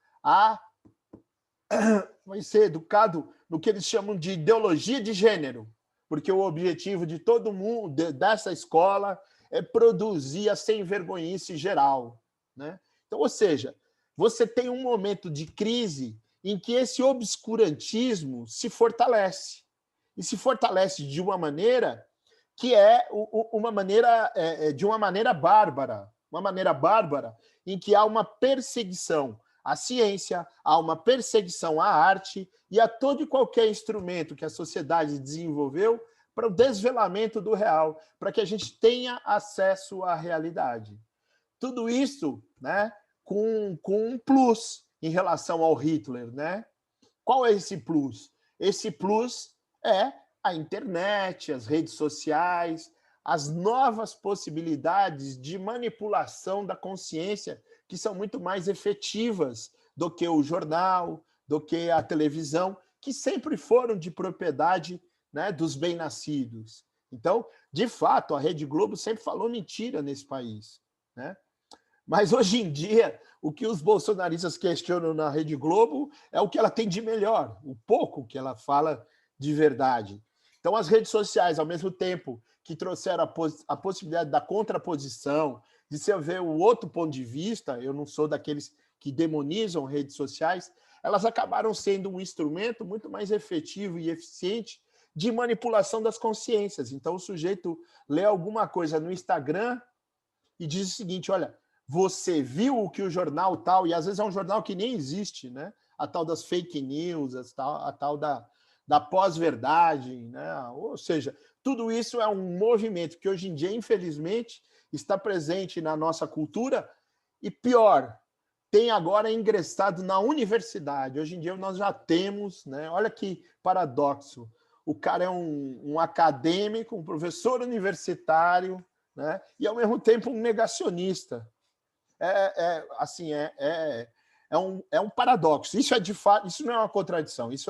S1: no que eles chamam de ideologia de gênero, porque o objetivo de todo mundo dessa escola é produzir a sem-vergonhice geral, né? Então, ou seja, você tem um momento de crise em que esse obscurantismo se fortalece. E se fortalece de uma maneira que é de uma maneira bárbara. Uma maneira bárbara em que há uma perseguição à ciência, há uma perseguição à arte e a todo e qualquer instrumento que a sociedade desenvolveu para o desvelamento do real, para que a gente tenha acesso à realidade. Tudo isso, né, com um plus em relação ao Hitler, né? Qual é esse plus? Esse plus é a internet, as redes sociais, as novas possibilidades de manipulação da consciência, que são muito mais efetivas do que o jornal, do que a televisão, que sempre foram de propriedade, né, dos bem-nascidos. Então, de fato, a Rede Globo sempre falou mentira nesse país, né? Mas, hoje em dia, o que os bolsonaristas questionam na Rede Globo é o que ela tem de melhor, o pouco que ela fala de verdade. Então, as redes sociais, ao mesmo tempo que trouxeram a possibilidade da contraposição, de se ver o outro ponto de vista, eu não sou daqueles que demonizam redes sociais, elas acabaram sendo um instrumento muito mais efetivo e eficiente de manipulação das consciências. Então, o sujeito lê alguma coisa no Instagram e diz o seguinte, olha, você viu o que o jornal tal, e às vezes é um jornal que nem existe, né? A tal das fake news, a tal da pós-verdade, né? Ou seja, tudo isso é um movimento que hoje em dia, infelizmente, está presente na nossa cultura e, pior, tem agora ingressado na universidade. Hoje em dia nós já temos, né? Olha que paradoxo, o cara é um acadêmico, um professor universitário, né? E ao mesmo tempo um negacionista. É um paradoxo. Isso é de fato, isso não é uma contradição, isso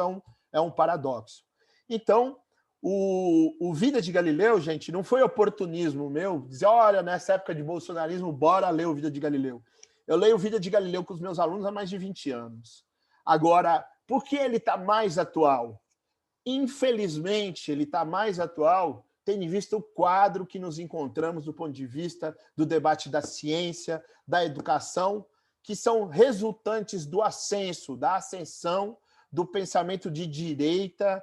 S1: é um paradoxo. Então, o Vida de Galileu, gente, não foi oportunismo meu, dizer, olha, nessa época de bolsonarismo, bora ler o Vida de Galileu. Eu leio o Vida de Galileu com os meus alunos há mais de 20 anos. Agora, por que ele está mais atual? Infelizmente, ele está mais atual tendo em vista o quadro que nos encontramos do ponto de vista do debate da ciência, da educação, que são resultantes do ascenso, da ascensão do pensamento de direita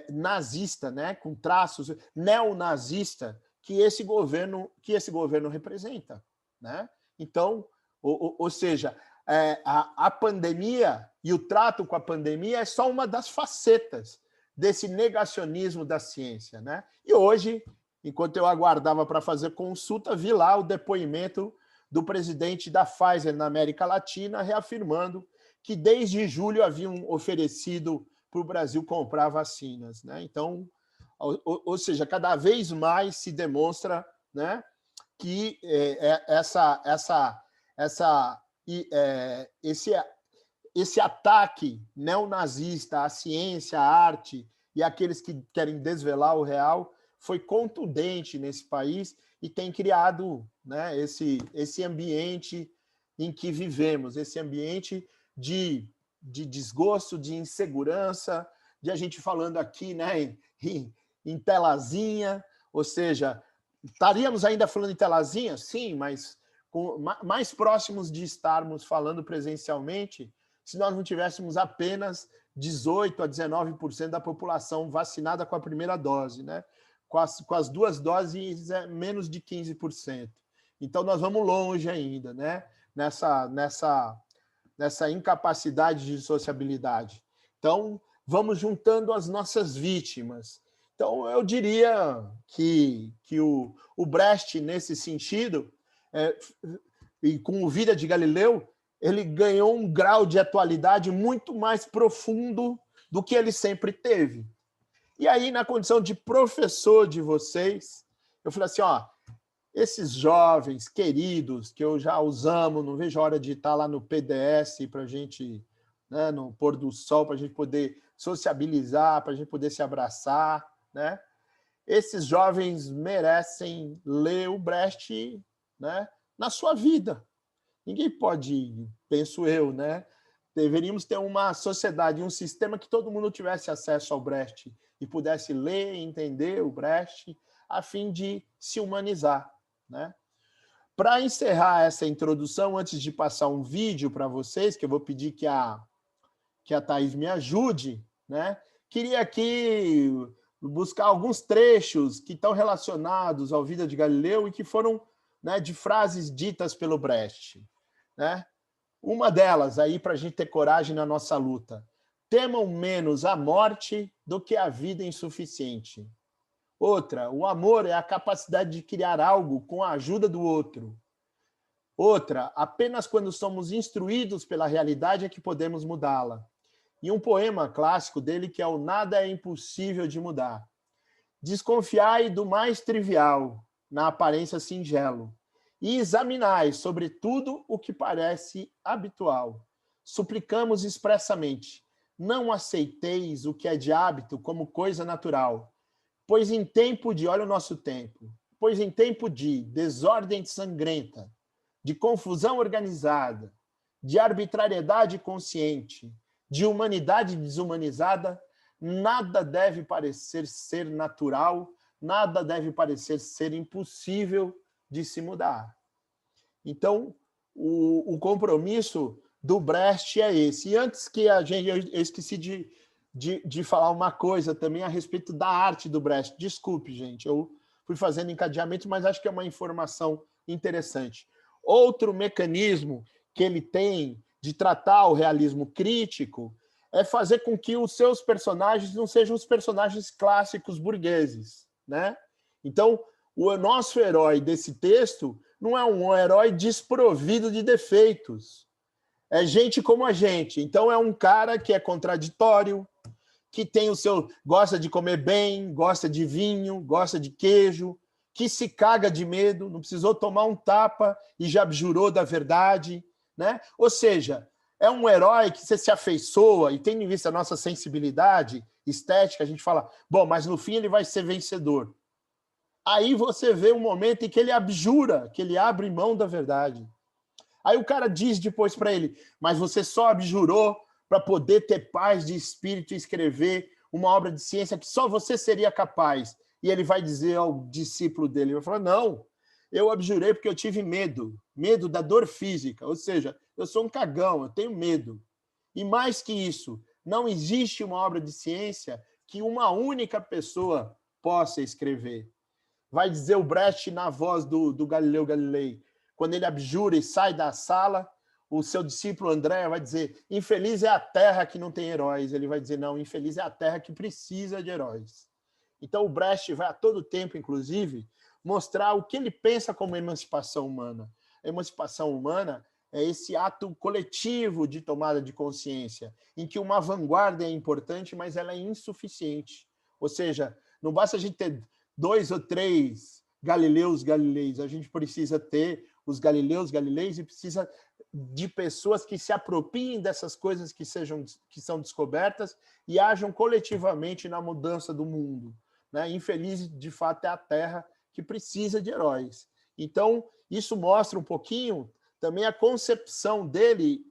S1: nazista, né, com traços neonazista, que esse governo representa, né? Então, ou seja, a pandemia e o trato com a pandemia é só uma das facetas desse negacionismo da ciência, né? E hoje, enquanto eu aguardava para fazer consulta, vi lá o depoimento do presidente da Pfizer na América Latina, reafirmando que desde julho haviam oferecido para o Brasil comprar vacinas, né? Então, ou seja, cada vez mais se demonstra, né, que esse ataque neonazista à ciência, à arte e àqueles que querem desvelar o real foi contundente nesse país e tem criado, né, esse ambiente em que vivemos, esse ambiente de desgosto, de insegurança, de a gente falando aqui, né, em telazinha, ou seja, estaríamos ainda falando em telazinha? Sim, mas mais próximos de estarmos falando presencialmente, se nós não tivéssemos apenas 18% a 19% da população vacinada com a primeira dose, né? Com as duas doses, é menos de 15%. Então, nós vamos longe ainda, né? Nessa incapacidade de sociabilidade. Então, vamos juntando as nossas vítimas. Então, eu diria que o Brecht, nesse sentido, e com o Vida de Galileu, ele ganhou um grau de atualidade muito mais profundo do que ele sempre teve. E aí, na condição de professor de vocês, eu falei assim, ó, esses jovens queridos que eu já os amo, não vejo a hora de estar lá no PDS para a gente, né, no pôr do sol, para a gente poder sociabilizar, para a gente poder se abraçar, né? Esses jovens merecem ler o Brecht, né, na sua vida. Ninguém pode, penso eu, né? Deveríamos ter uma sociedade, um sistema que todo mundo tivesse acesso ao Brecht e pudesse ler e entender o Brecht a fim de se humanizar, né? Para encerrar essa introdução, antes de passar um vídeo para vocês, que eu vou pedir que a Thaís me ajude, né? Queria aqui buscar alguns trechos que estão relacionados ao Vida de Galileu e que foram, né, de frases ditas pelo Brecht, né? Uma delas, aí, para a gente ter coragem na nossa luta. Temam menos a morte do que a vida insuficiente. Outra, o amor é a capacidade de criar algo com a ajuda do outro. Outra, apenas quando somos instruídos pela realidade é que podemos mudá-la. E um poema clássico dele que é o Nada é impossível de mudar. Desconfiai do mais trivial, na aparência singelo, e examinai, sobretudo, o que parece habitual. Suplicamos expressamente, não aceiteis o que é de hábito como coisa natural, pois em tempo de, olha o nosso tempo, pois em tempo de desordem sangrenta, de confusão organizada, de arbitrariedade consciente, de humanidade desumanizada, nada deve parecer ser natural, nada deve parecer ser impossível de se mudar. Então, o compromisso do Brecht é esse. E antes que a gente... Eu esqueci de falar uma coisa também a respeito da arte do Brecht. Desculpe, gente, eu fui fazendo encadeamento, mas acho que é uma informação interessante. Outro mecanismo que ele tem de tratar o realismo crítico é fazer com que os seus personagens não sejam os personagens clássicos burgueses, né? Então, o nosso herói desse texto não é um herói desprovido de defeitos. É gente como a gente. Então, é um cara que é contraditório, que tem o seu... gosta de comer bem, gosta de vinho, gosta de queijo, que se caga de medo, não precisou tomar um tapa e já jurou da verdade, né? Ou seja, é um herói que você se afeiçoa e, tendo em vista a nossa sensibilidade estética, a gente fala, bom, mas no fim ele vai ser vencedor. Aí você vê um momento em que ele abjura, que ele abre mão da verdade. Aí o cara diz depois para ele, mas você só abjurou para poder ter paz de espírito e escrever uma obra de ciência que só você seria capaz. E ele vai dizer ao discípulo dele, ele vai falar, não, eu abjurei porque eu tive medo da dor física, ou seja, eu sou um cagão, eu tenho medo. E mais que isso, não existe uma obra de ciência que uma única pessoa possa escrever. Vai dizer o Brecht na voz do Galileu Galilei. Quando ele abjura e sai da sala, o seu discípulo André vai dizer, infeliz é a terra que não tem heróis. Ele vai dizer, não, infeliz é a terra que precisa de heróis. Então o Brecht vai a todo tempo, inclusive, mostrar o que ele pensa como emancipação humana. A emancipação humana é esse ato coletivo de tomada de consciência, em que uma vanguarda é importante, mas ela é insuficiente. Ou seja, não basta a gente ter 2 ou 3 Galileus Galileis, a gente precisa ter os Galileus Galileis e precisa de pessoas que se apropriem dessas coisas que são descobertas e ajam coletivamente na mudança do mundo, né? Infeliz, de fato, é a Terra que precisa de heróis. Então, isso mostra um pouquinho também a concepção dele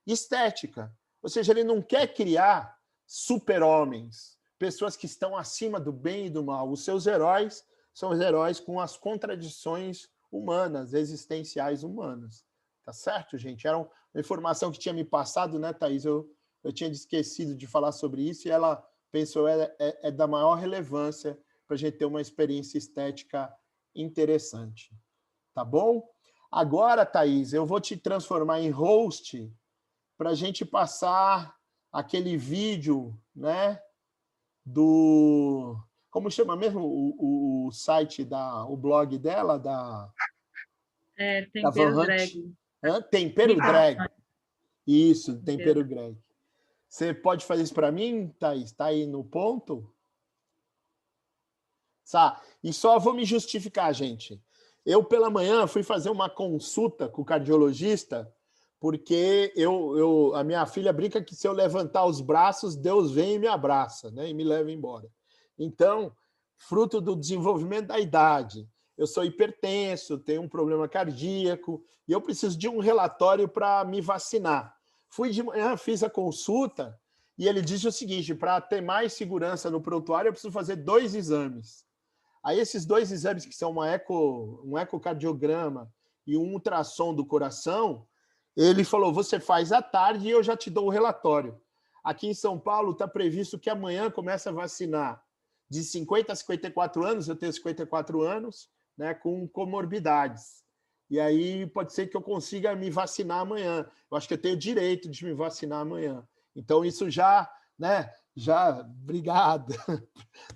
S1: estética. Ou seja, ele não quer criar super-homens, pessoas que estão acima do bem e do mal. Os seus heróis são os heróis com as contradições humanas, existenciais humanas. Tá certo, gente? Era uma informação que tinha me passado, né, Thaís? Eu tinha esquecido de falar sobre isso e ela pensou é da maior relevância para a gente ter uma experiência estética interessante. Tá bom? Agora, Thaís, eu vou te transformar em host para a gente passar aquele vídeo, né, do... Como chama mesmo o site, o blog dela? Da Van
S6: Tempero
S1: Hunt?
S6: Drag.
S1: Tempero Drag. Isso, Tempero Drag. Você pode fazer isso para mim, Thaís? Está aí no ponto? Tá. E só vou me justificar, gente. Eu, pela manhã, fui fazer uma consulta com o cardiologista, porque a minha filha brinca que se eu levantar os braços, Deus vem e me abraça, né? E me leva embora. Então, fruto do desenvolvimento da idade, eu sou hipertenso, tenho um problema cardíaco, e eu preciso de um relatório para me vacinar. Fui de manhã, fiz a consulta, e ele disse o seguinte: para ter mais segurança no prontuário, eu preciso fazer 2 exames. Aí esses 2 exames, que são um ecocardiograma e um ultrassom do coração, ele falou, você faz à tarde e eu já te dou o relatório. Aqui em São Paulo está previsto que amanhã começa a vacinar de 50 a 54 anos, eu tenho 54 anos, né, com comorbidades. E aí pode ser que eu consiga me vacinar amanhã. Eu acho que eu tenho direito de me vacinar amanhã. Então isso já, né, obrigado.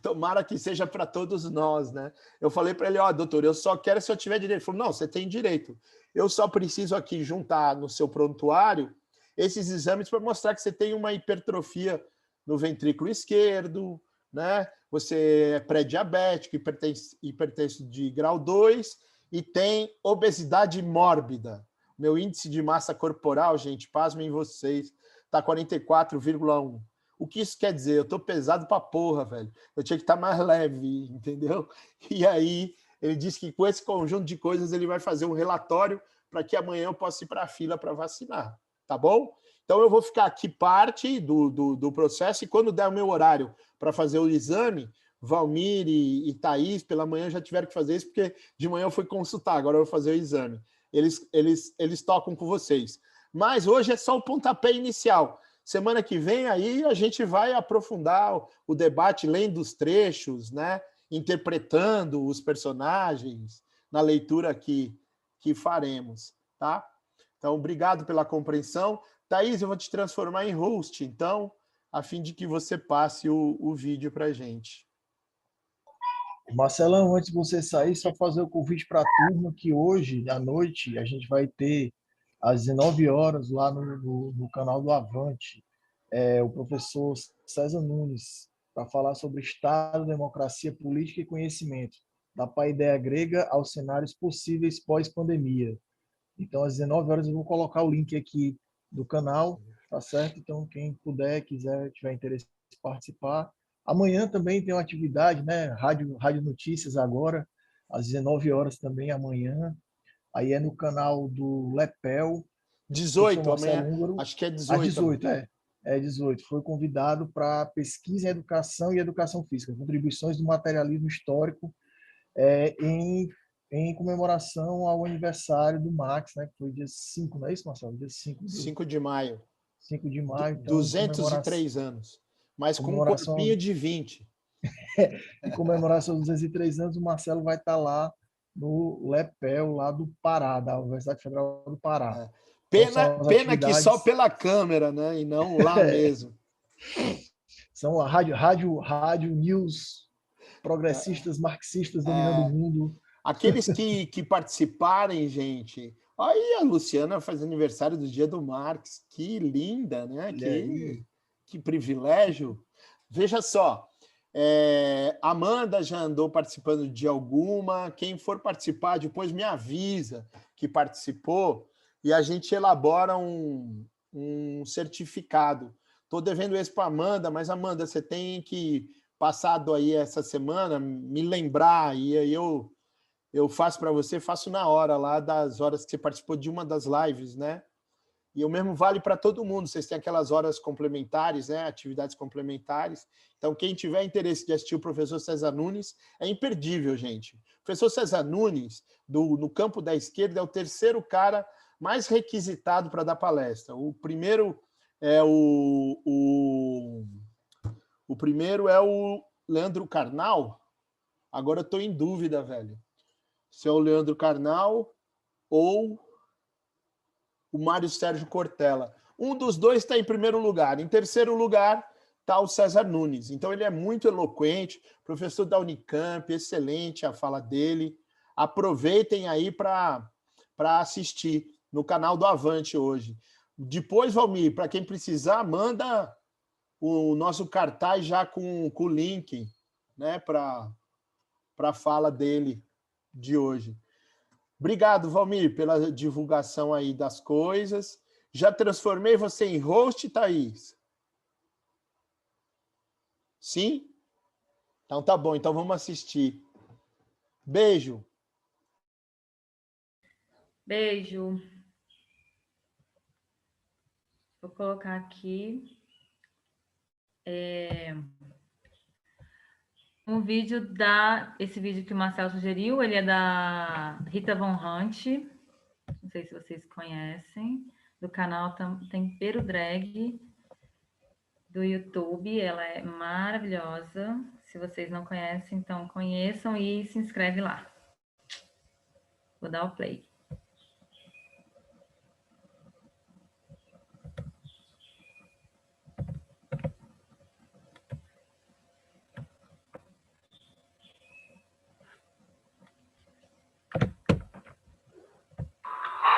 S1: Tomara que seja para todos nós, né? Eu falei para ele, doutor, eu só quero se eu tiver direito. Ele falou, não, você tem direito. Eu só preciso aqui juntar no seu prontuário esses exames para mostrar que você tem uma hipertrofia no ventrículo esquerdo, né? Você é pré-diabético, hipertenso de grau 2 e tem obesidade mórbida. Meu índice de massa corporal, gente, pasmem vocês, está 44,1. O que isso quer dizer? Eu tô pesado pra porra, velho. Eu tinha que estar mais leve, entendeu? E aí ele disse que com esse conjunto de coisas ele vai fazer um relatório para que amanhã eu possa ir para a fila para vacinar, tá bom? Então eu vou ficar aqui parte do processo e quando der o meu horário para fazer o exame, Valmir e Thaís pela manhã já tiveram que fazer isso porque de manhã eu fui consultar, agora eu vou fazer o exame. Eles tocam com vocês. Mas hoje é só o pontapé inicial. Semana que vem aí a gente vai aprofundar o debate, lendo os trechos, né? Interpretando os personagens na leitura que faremos, tá? Então, obrigado pela compreensão. Thaís, eu vou te transformar em host, então, a fim de que você passe o vídeo para a gente.
S7: Marcelão, antes de você sair, só fazer o convite para a turma que hoje, à noite, a gente vai ter às 19 horas lá no canal do Avante, o professor César Nunes, para falar sobre Estado, democracia, política e conhecimento, da paideia grega aos cenários possíveis pós-pandemia. Então, às 19 horas eu vou colocar o link aqui do canal, tá certo? Então, quem puder, quiser, tiver interesse em participar. Amanhã também tem uma atividade, né? Rádio Notícias agora, às 19 horas também amanhã. Aí é no canal do Lepel.
S1: 18 amanhã, acho que é 18.
S7: Às 18, é 18. Foi convidado para pesquisa em educação e educação física, contribuições do materialismo histórico em comemoração ao aniversário do Max, né, que foi dia 5, não é isso, Marcelo? Dia
S1: 5 de maio.
S7: 5 de maio.
S1: Então, 203 anos, mas com um corpinho de 20.
S7: Em comemoração dos 203 anos, o Marcelo vai estar lá no Lepel, lá do Pará, da Universidade Federal do Pará.
S1: Pena que só pela câmera, né, e não lá mesmo.
S7: São a rádio news, progressistas, marxistas dominando o mundo.
S1: Aqueles que participarem, gente. Aí a Luciana faz aniversário do dia do Marx. Que linda, né? Que privilégio. Veja só, Amanda já andou participando de alguma. Quem for participar, depois me avisa que participou e a gente elabora um certificado. Estou devendo esse para Amanda, mas Amanda, você tem que, passado aí essa semana, me lembrar e aí eu faço para você, faço na hora lá das horas que você participou de uma das lives, né? E o mesmo vale para todo mundo. Vocês têm aquelas horas complementares, né? Atividades complementares. Então, quem tiver interesse de assistir o professor César Nunes, é imperdível, gente. O professor César Nunes, no campo da esquerda, é o terceiro cara mais requisitado para dar palestra. O primeiro é o primeiro é o Leandro Carnal. Agora eu estou em dúvida, velho. Se é o Leandro Carnal ou o Mário Sérgio Cortella. Um dos dois está em primeiro lugar. Em terceiro lugar está o César Nunes. Então ele é muito eloquente, professor da Unicamp, excelente a fala dele. Aproveitem aí para assistir no canal do Avante hoje. Depois, Valmir, para quem precisar, manda o nosso cartaz já com o link, né, para a fala dele de hoje. Obrigado, Valmir, pela divulgação aí das coisas. Já transformei você em host, Thaís? Sim? Então tá bom, então vamos assistir. Beijo.
S6: Beijo. Vou colocar aqui um vídeo esse vídeo que o Marcelo sugeriu, ele é da Rita Von Hunt, não sei se vocês conhecem, do canal Tempero Drag, do YouTube, ela é maravilhosa. Se vocês não conhecem, então conheçam e se inscreve lá. Vou dar o play.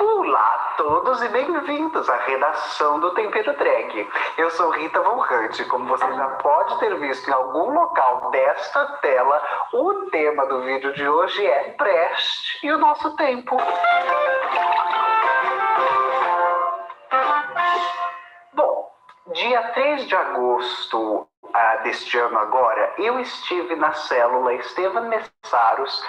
S8: Olá a todos e bem-vindos à redação do Tempero Drag. Eu sou Rita Von Hunt. Como você já pode ter visto em algum local desta tela, o tema do vídeo de hoje é Brecht e o nosso tempo. Bom, dia 3 de agosto deste ano agora, eu estive na célula Estevam Messaros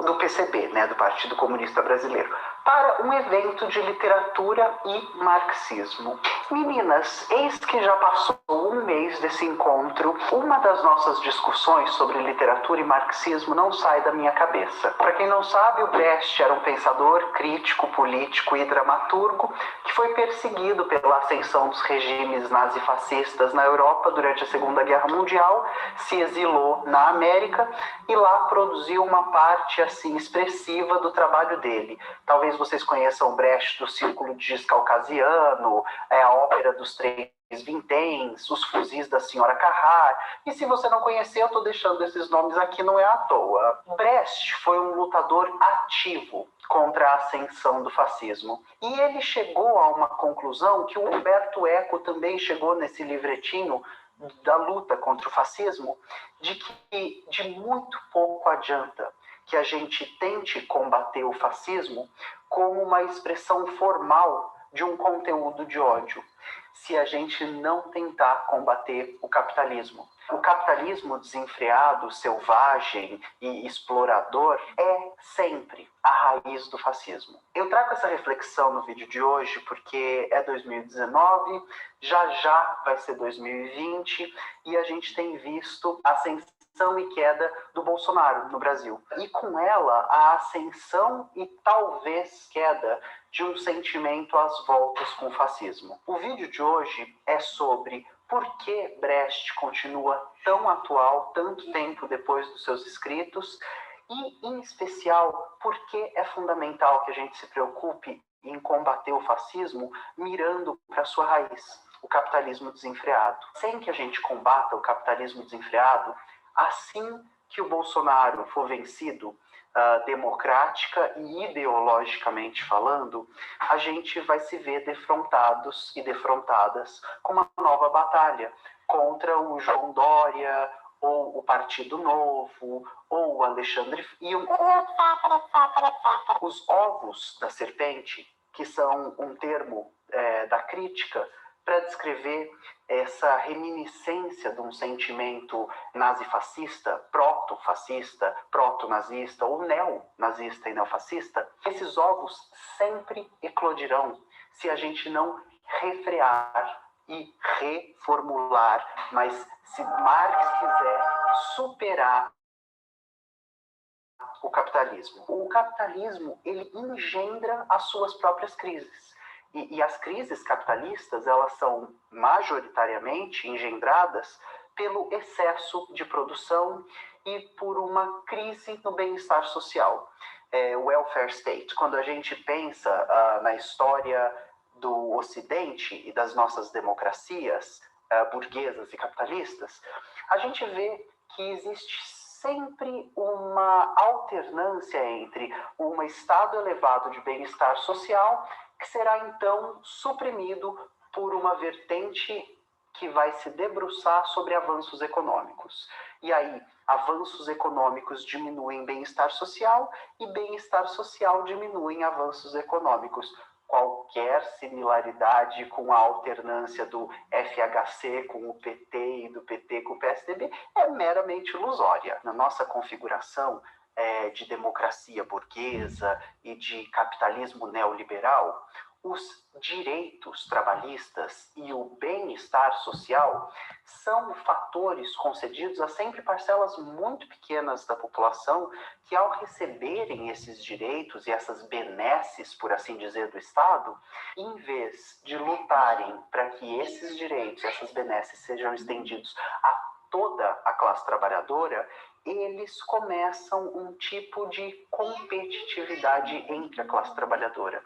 S8: do PCB, né, do Partido Comunista Brasileiro, para um evento de literatura e marxismo. Meninas, eis que já passou um mês desse encontro. Uma das nossas discussões sobre literatura e marxismo não sai da minha cabeça. Para quem não sabe, o Brecht era um pensador, crítico, político e dramaturgo que foi perseguido pela ascensão dos regimes nazifascistas na Europa durante a Segunda Guerra Mundial, se exilou na América e lá produziu uma parte assim expressiva do trabalho dele. Talvez vocês conheçam o Brecht do Círculo de Giz Caucasiano, a Ópera dos Três Vinténs, Os Fuzis da Senhora Carrár. E se você não conhecer, eu estou deixando esses nomes aqui, não é à toa. Brecht foi um lutador ativo contra a ascensão do fascismo. E ele chegou a uma conclusão que o Humberto Eco também chegou nesse livretinho da luta contra o fascismo, de que de muito pouco adianta que a gente tente combater o fascismo como uma expressão formal de um conteúdo de ódio, se a gente não tentar combater o capitalismo. O capitalismo desenfreado, selvagem e explorador é sempre a raiz do fascismo. Eu trago essa reflexão no vídeo de hoje porque é 2019, já vai ser 2020 e a gente tem visto a ascensão e queda do Bolsonaro no Brasil. E com ela, a ascensão e talvez queda de um sentimento às voltas com o fascismo. O vídeo de hoje é sobre por que Brecht continua tão atual, tanto tempo depois dos seus escritos, e, em especial, por que é fundamental que a gente se preocupe em combater o fascismo mirando para sua raiz, o capitalismo desenfreado. Sem que a gente combata o capitalismo desenfreado, assim que o Bolsonaro for vencido, democrática e ideologicamente falando, a gente vai se ver defrontados e defrontadas com uma nova batalha contra o João Dória, ou o Partido Novo, ou o Alexandre... Os ovos da serpente, que são um termo da crítica, para descrever essa reminiscência de um sentimento nazifascista, proto-fascista, proto-nazista ou neo-nazista e neofascista, esses ovos sempre eclodirão se a gente não refrear e reformular. Mas se Marx quiser superar o capitalismo? O capitalismo, ele engendra as suas próprias crises. E as crises capitalistas, elas são majoritariamente engendradas pelo excesso de produção e por uma crise no bem-estar social. Welfare state. Quando a gente pensa na história do Ocidente e das nossas democracias burguesas e capitalistas, a gente vê que existe sempre uma alternância entre um estado elevado de bem-estar social, que será então suprimido por uma vertente que vai se debruçar sobre avanços econômicos. E aí, avanços econômicos diminuem bem-estar social e bem-estar social diminuem avanços econômicos. Qualquer similaridade com a alternância do FHC com o PT e do PT com o PSDB é meramente ilusória. Na nossa configuração de democracia burguesa e de capitalismo neoliberal, os direitos trabalhistas e o bem-estar social são fatores concedidos a sempre parcelas muito pequenas da população que, ao receberem esses direitos e essas benesses, por assim dizer, do Estado, em vez de lutarem para que esses direitos, essas benesses sejam estendidos a toda a classe trabalhadora, eles começam um tipo de competitividade entre a classe trabalhadora.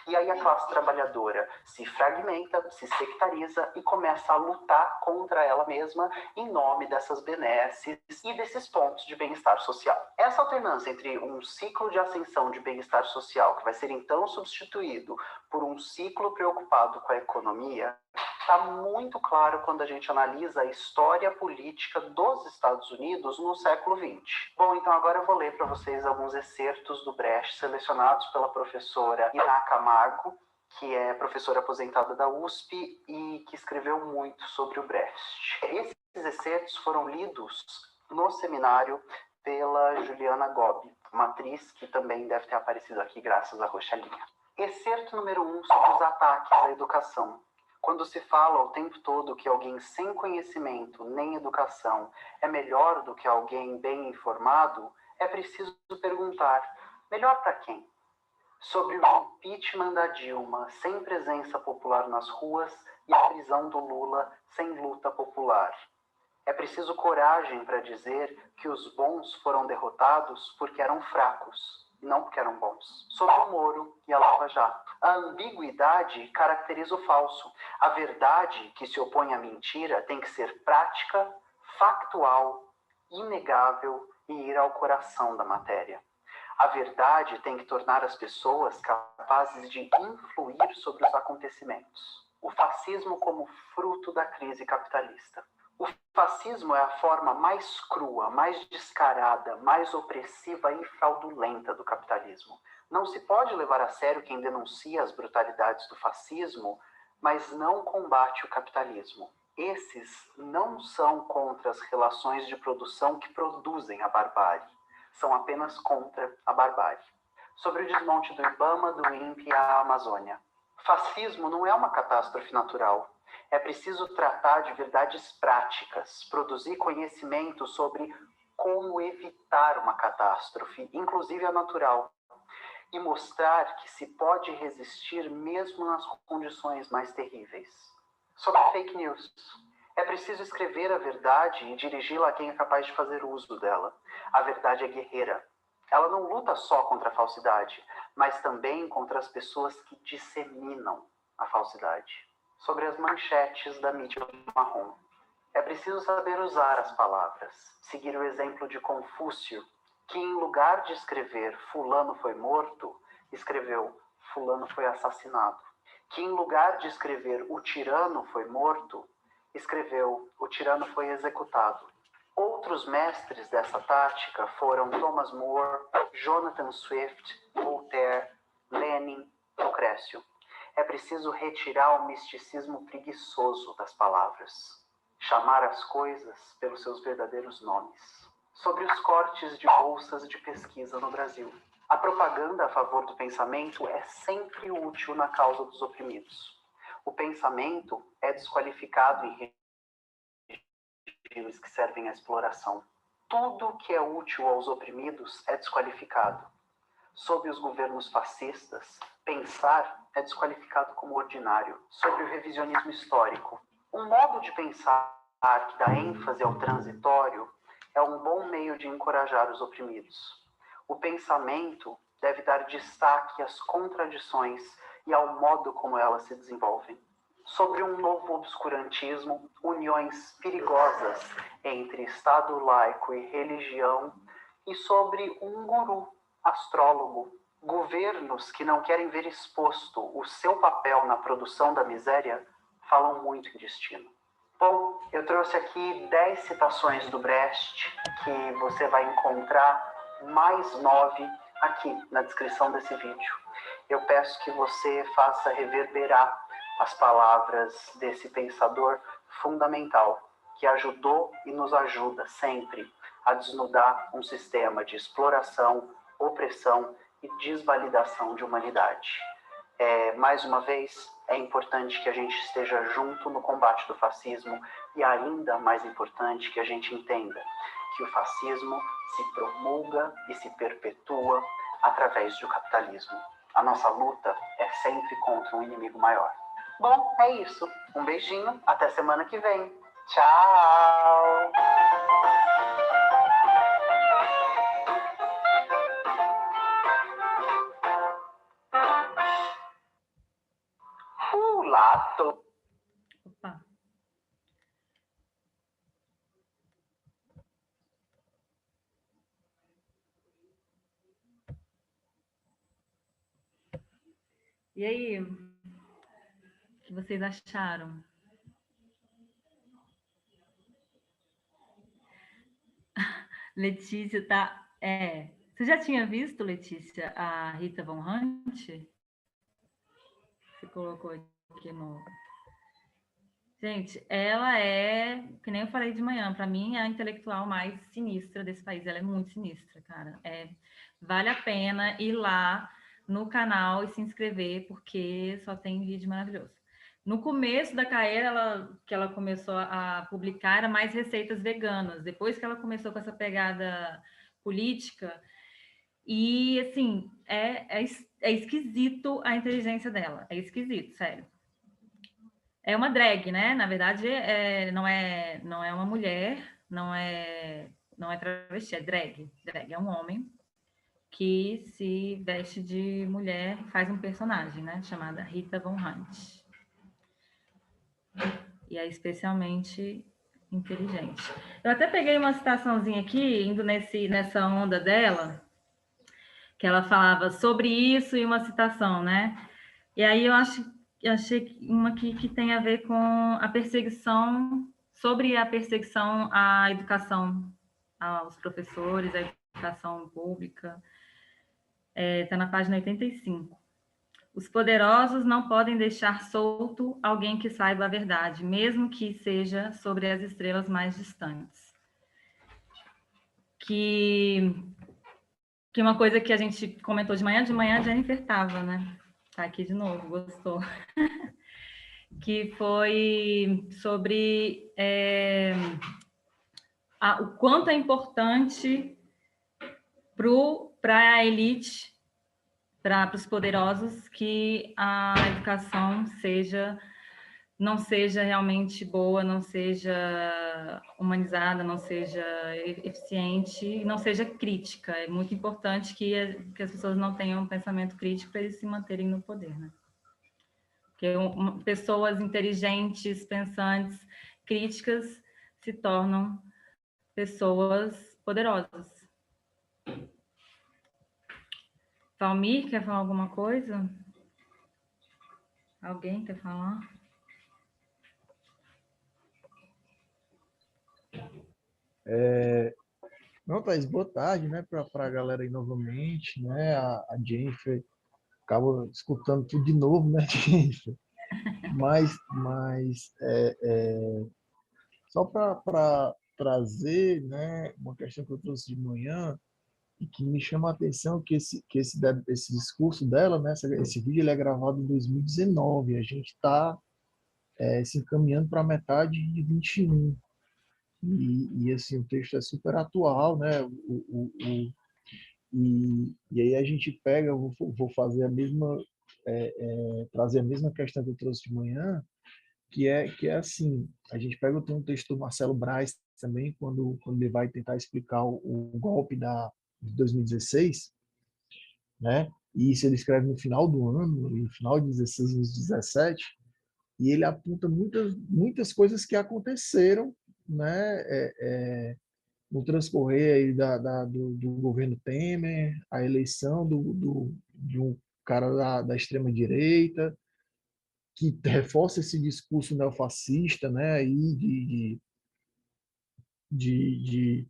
S8: E aí a classe trabalhadora se fragmenta, se sectariza e começa a lutar contra ela mesma em nome dessas benesses e desses pontos de bem-estar social. Essa alternância entre um ciclo de ascensão de bem-estar social, que vai ser então substituído por um ciclo preocupado com a economia, está muito claro quando a gente analisa a história política dos Estados Unidos no século XX. Bom, então agora eu vou ler para vocês alguns excertos do Brecht selecionados pela professora Iná Camargo, que é professora aposentada da USP e que escreveu muito sobre o Brecht. Esses excertos foram lidos no seminário pela Juliana Gobi, uma atriz que também deve ter aparecido aqui graças à Rochalinha. Excerto número 1 sobre os ataques à educação. Quando se fala o tempo todo que alguém sem conhecimento nem educação é melhor do que alguém bem informado, é preciso perguntar, melhor para quem? Sobre o impeachment da Dilma sem presença popular nas ruas e a prisão do Lula sem luta popular. É preciso coragem para dizer que os bons foram derrotados porque eram fracos, não porque eram bons. Sobre o Moro e a Lava Jato. A ambiguidade caracteriza o falso. A verdade que se opõe à mentira tem que ser prática, factual, inegável e ir ao coração da matéria. A verdade tem que tornar as pessoas capazes de influir sobre os acontecimentos. O fascismo como fruto da crise capitalista. O fascismo é a forma mais crua, mais descarada, mais opressiva e fraudulenta do capitalismo. Não se pode levar a sério quem denuncia as brutalidades do fascismo, mas não combate o capitalismo. Esses não são contra as relações de produção que produzem a barbárie. São apenas contra a barbárie. Sobre o desmonte do IBAMA, do INPE e a Amazônia. Fascismo não é uma catástrofe natural. É preciso tratar de verdades práticas, produzir conhecimento sobre como evitar uma catástrofe, inclusive a natural, e mostrar que se pode resistir mesmo nas condições mais terríveis. Sobre fake news. É preciso escrever a verdade e dirigi-la a quem é capaz de fazer uso dela. A verdade é guerreira. Ela não luta só contra a falsidade, mas também contra as pessoas que disseminam a falsidade. Sobre as manchetes da mídia marrom. É preciso saber usar as palavras, seguir o exemplo de Confúcio, que em lugar de escrever fulano foi morto, escreveu fulano foi assassinado. Que em lugar de escrever o tirano foi morto, escreveu o tirano foi executado. Outros mestres dessa tática foram Thomas More, Jonathan Swift, Voltaire, Lenin, Lucrécio. É preciso retirar o misticismo preguiçoso das palavras. Chamar as coisas pelos seus verdadeiros nomes. Sobre os cortes de bolsas de pesquisa no Brasil. A propaganda a favor do pensamento é sempre útil na causa dos oprimidos. O pensamento é desqualificado em regimes que servem à exploração. Tudo que é útil aos oprimidos é desqualificado. Sob os governos fascistas, pensar é desqualificado como ordinário. Sobre o revisionismo histórico, um modo de pensar que dá ênfase ao transitório é um bom meio de encorajar os oprimidos. O pensamento deve dar destaque às contradições e ao modo como elas se desenvolvem. Sobre um novo obscurantismo, uniões perigosas entre Estado laico e religião, e sobre um guru, astrólogo, governos que não querem ver exposto o seu papel na produção da miséria, falam muito em destino. Bom, eu trouxe aqui 10 citações do Brecht, que você vai encontrar mais 9 aqui na descrição desse vídeo. Eu peço que você faça reverberar as palavras desse pensador fundamental, que ajudou e nos ajuda sempre a desnudar um sistema de exploração, opressão e desvalidação de humanidade. Mais uma vez, é importante que a gente esteja junto no combate do fascismo e ainda mais importante que a gente entenda que o fascismo se promulga e se perpetua através do capitalismo. A nossa luta é sempre contra um inimigo maior. Bom, é isso. Um beijinho, até semana que vem. Tchau! Lato.
S6: Opa. E aí, o que vocês acharam? Letícia tá... Você já tinha visto, Letícia, a Rita Von Hunt? Você colocou aqui no... Gente, ela é, que nem eu falei de manhã, para mim é a intelectual mais sinistra desse país. Ela é muito sinistra, cara. Vale a pena ir lá no canal e se inscrever, porque só tem vídeo maravilhoso. No começo da carreira, que ela começou a publicar, era mais receitas veganas. Depois que ela começou com essa pegada política, e assim, é esquisito a inteligência dela. É esquisito, sério. É uma drag, né? Na verdade, não é uma mulher, não é travesti, é drag. Drag é um homem que se veste de mulher e faz um personagem, né? Chamada Rita Von Hunt. E é especialmente inteligente. Eu até peguei uma citaçãozinha aqui, indo nessa onda dela, que ela falava sobre isso e uma citação, né? E aí eu achei uma aqui que tem a ver com a perseguição, sobre a perseguição à educação, aos professores, à educação pública. Está na página 85. Os poderosos não podem deixar solto alguém que saiba a verdade, mesmo que seja sobre as estrelas mais distantes. Que uma coisa que a gente comentou de manhã a Jennifer estava, né? Tá aqui de novo, gostou. Que foi sobre o quanto é importante para a elite, para os poderosos, que a educação não seja realmente boa, não seja humanizada, não seja eficiente, não seja crítica. É muito importante que as pessoas não tenham um pensamento crítico para eles se manterem no poder, né? Porque pessoas inteligentes, pensantes, críticas, se tornam pessoas poderosas. Valmir, quer falar alguma coisa? Alguém quer falar?
S7: Não, Thaís, boa tarde, né, para a galera aí novamente, né, a Jennifer acaba escutando tudo de novo, né, Jennifer? Mas só para trazer, né, uma questão que eu trouxe de manhã e que me chama a atenção que esse discurso dela, né, esse vídeo ele é gravado em 2019, a gente está se encaminhando para a metade de 21. E assim, o texto é super atual, né? E aí a gente pega, eu vou fazer a mesma, trazer a mesma questão que eu trouxe de manhã, que é assim, a gente pega um texto do Marcelo Braz também, quando ele vai tentar explicar o golpe de 2016, né? E isso ele escreve no final do ano, no final de 16 e 17, e ele aponta muitas coisas que aconteceram, né? No transcorrer aí do governo Temer, a eleição de um cara da extrema-direita, que reforça esse discurso neofascista, né? Aí de, de,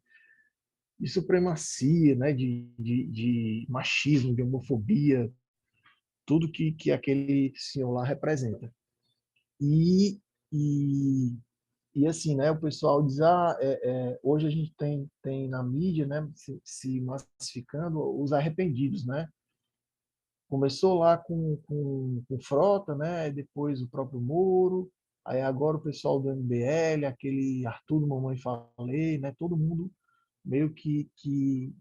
S7: de supremacia, né? De machismo, de homofobia, tudo que aquele senhor lá representa. E, e, e assim, né, o pessoal diz, hoje a gente tem na mídia, né, se massificando os arrependidos, né? Começou lá com Frota, né, depois o próprio Moro, aí agora o pessoal do MBL, aquele Arthur do Mamãe Falei, né, todo mundo meio que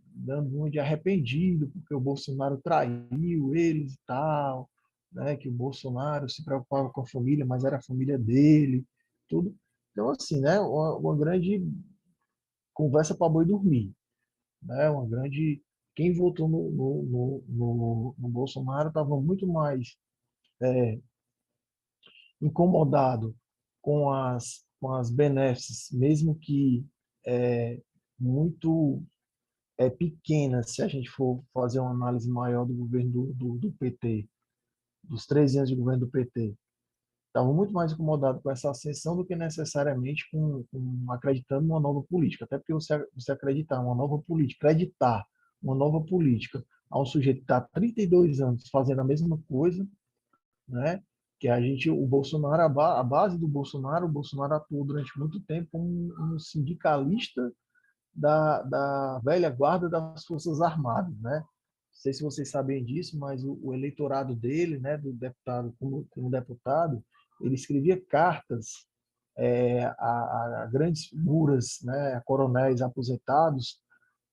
S7: dando uma de arrependido, porque o Bolsonaro traiu eles e tal, né, que o Bolsonaro se preocupava com a família, mas era a família dele, tudo. Então, assim, né, uma grande conversa para boi dormir, né, uma grande... Quem votou no Bolsonaro estava muito mais incomodado com as benesses, mesmo que muito pequenas, se a gente for fazer uma análise maior do governo do PT, dos 13 anos de governo do PT. Estavam muito mais incomodados com essa ascensão do que necessariamente com acreditando numa nova política. Até porque você acreditar uma nova política, acreditar uma nova política a um sujeito que está há 32 anos fazendo a mesma coisa, né? Que o Bolsonaro, a base do Bolsonaro, o Bolsonaro atuou durante muito tempo como um sindicalista da velha guarda das Forças Armadas, né? Não sei se vocês sabem disso, mas o eleitorado dele, né, do deputado como deputado, ele escrevia cartas a grandes figuras, né, a coronéis aposentados,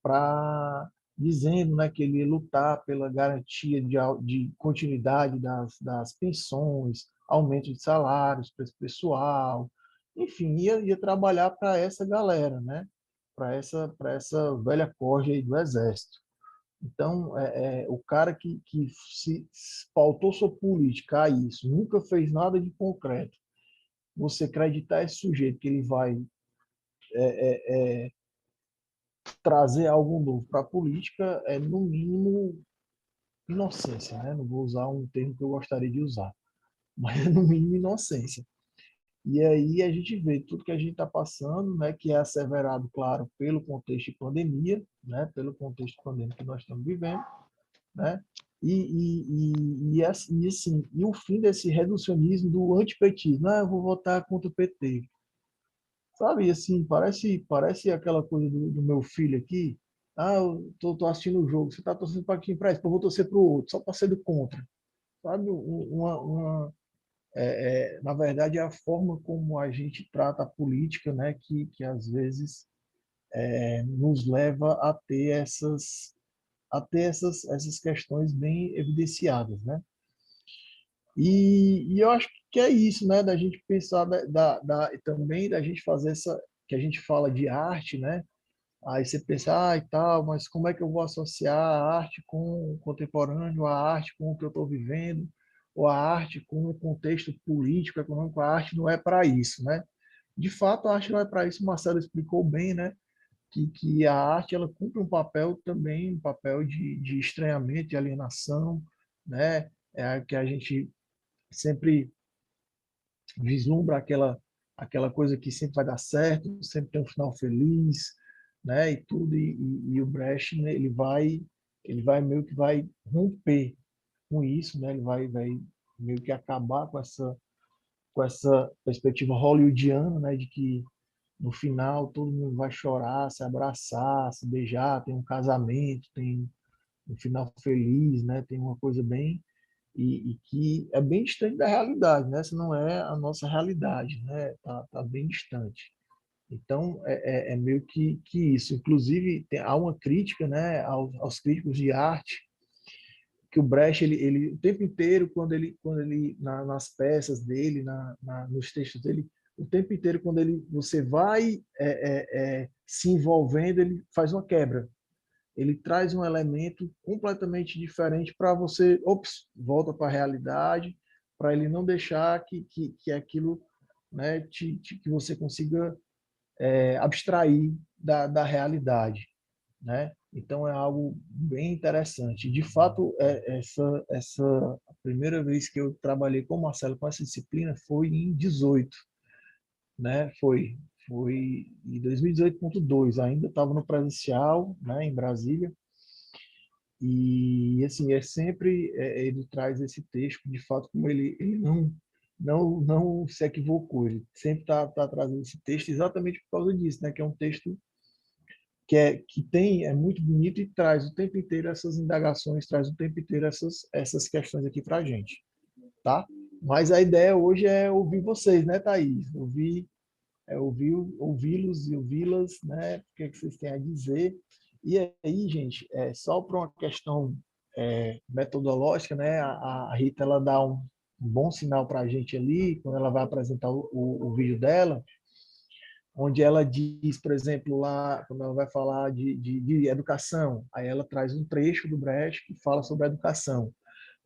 S7: para dizendo, né, que ele ia lutar pela garantia de continuidade das pensões, aumento de salários para esse pessoal, enfim, ia trabalhar para essa galera, né? Para essa velha corja aí do Exército. Então, o cara que se pautou sua política a isso, nunca fez nada de concreto, você acreditar esse sujeito que ele vai trazer algo novo para a política é, no mínimo, inocência, né? Não vou usar um termo que eu gostaria de usar, mas é no mínimo inocência. E aí a gente vê tudo que a gente está passando, né, que é asseverado, claro, pelo contexto de pandemia, né, pelo contexto pandêmico que nós estamos vivendo, né, e o fim desse reducionismo do antipetismo. Eu vou votar contra o PT. Sabe, assim, parece aquela coisa do meu filho aqui. Eu tô assistindo o jogo, você está torcendo para quem? Para isso, eu vou torcer para o outro, só para ser do contra. Sabe, na verdade, é a forma como a gente trata a política, né, que às vezes nos leva a ter essas questões bem evidenciadas, né? E eu acho que é isso, né, da gente pensar também da gente fazer que a gente fala de arte, né? Aí você pensa, e tal, mas como é que eu vou associar a arte com o contemporâneo, a arte com o que eu estou vivendo, ou a arte com o contexto político, econômico? A arte não é para isso, né? De fato, a arte não é para isso. O Marcelo explicou bem, né? Que a arte ela cumpre um papel também, um papel de estranhamento, de alienação, né? Que a gente sempre vislumbra aquela coisa que sempre vai dar certo, sempre tem um final feliz, né? E tudo e o Brecht, né, ele vai meio que vai romper com isso, né? Ele vai meio que acabar com essa perspectiva hollywoodiana, né? De que no final todo mundo vai chorar, se abraçar, se beijar, tem um casamento, tem um final feliz, né? Tem uma coisa bem e que é bem distante da realidade, né? Essa não é a nossa realidade, né? Tá bem distante. Então, é meio que isso. Inclusive, há uma crítica, né, aos críticos de arte, que o Brecht, ele o tempo inteiro, quando ele nas peças dele, nos textos dele, o tempo inteiro, quando você vai se envolvendo, ele faz uma quebra. Ele traz um elemento completamente diferente para você, volta para a realidade, para ele não deixar que aquilo, né, que você consiga abstrair da realidade, né? Então é algo bem interessante. De fato, essa a primeira vez que eu trabalhei com o Marcelo com essa disciplina foi em 18, né? Foi em 2018.2, ainda estava no presencial, né, em Brasília. E assim, sempre ele traz esse texto, de fato, como ele não se equivocou, ele sempre tá trazendo esse texto exatamente por causa disso, né? Que é um texto que é muito bonito e traz o tempo inteiro essas indagações, traz o tempo inteiro essas questões aqui para a gente, tá? Mas a ideia hoje é ouvir vocês, né, Thaís? Ouvi-los e ouvi-las, né? O que vocês têm a dizer. E aí, gente, só para uma questão metodológica, né? A Rita, ela dá um bom sinal para a gente ali, quando ela vai apresentar o vídeo dela, onde ela diz, por exemplo, lá, quando ela vai falar de educação, aí ela traz um trecho do Brecht que fala sobre a educação.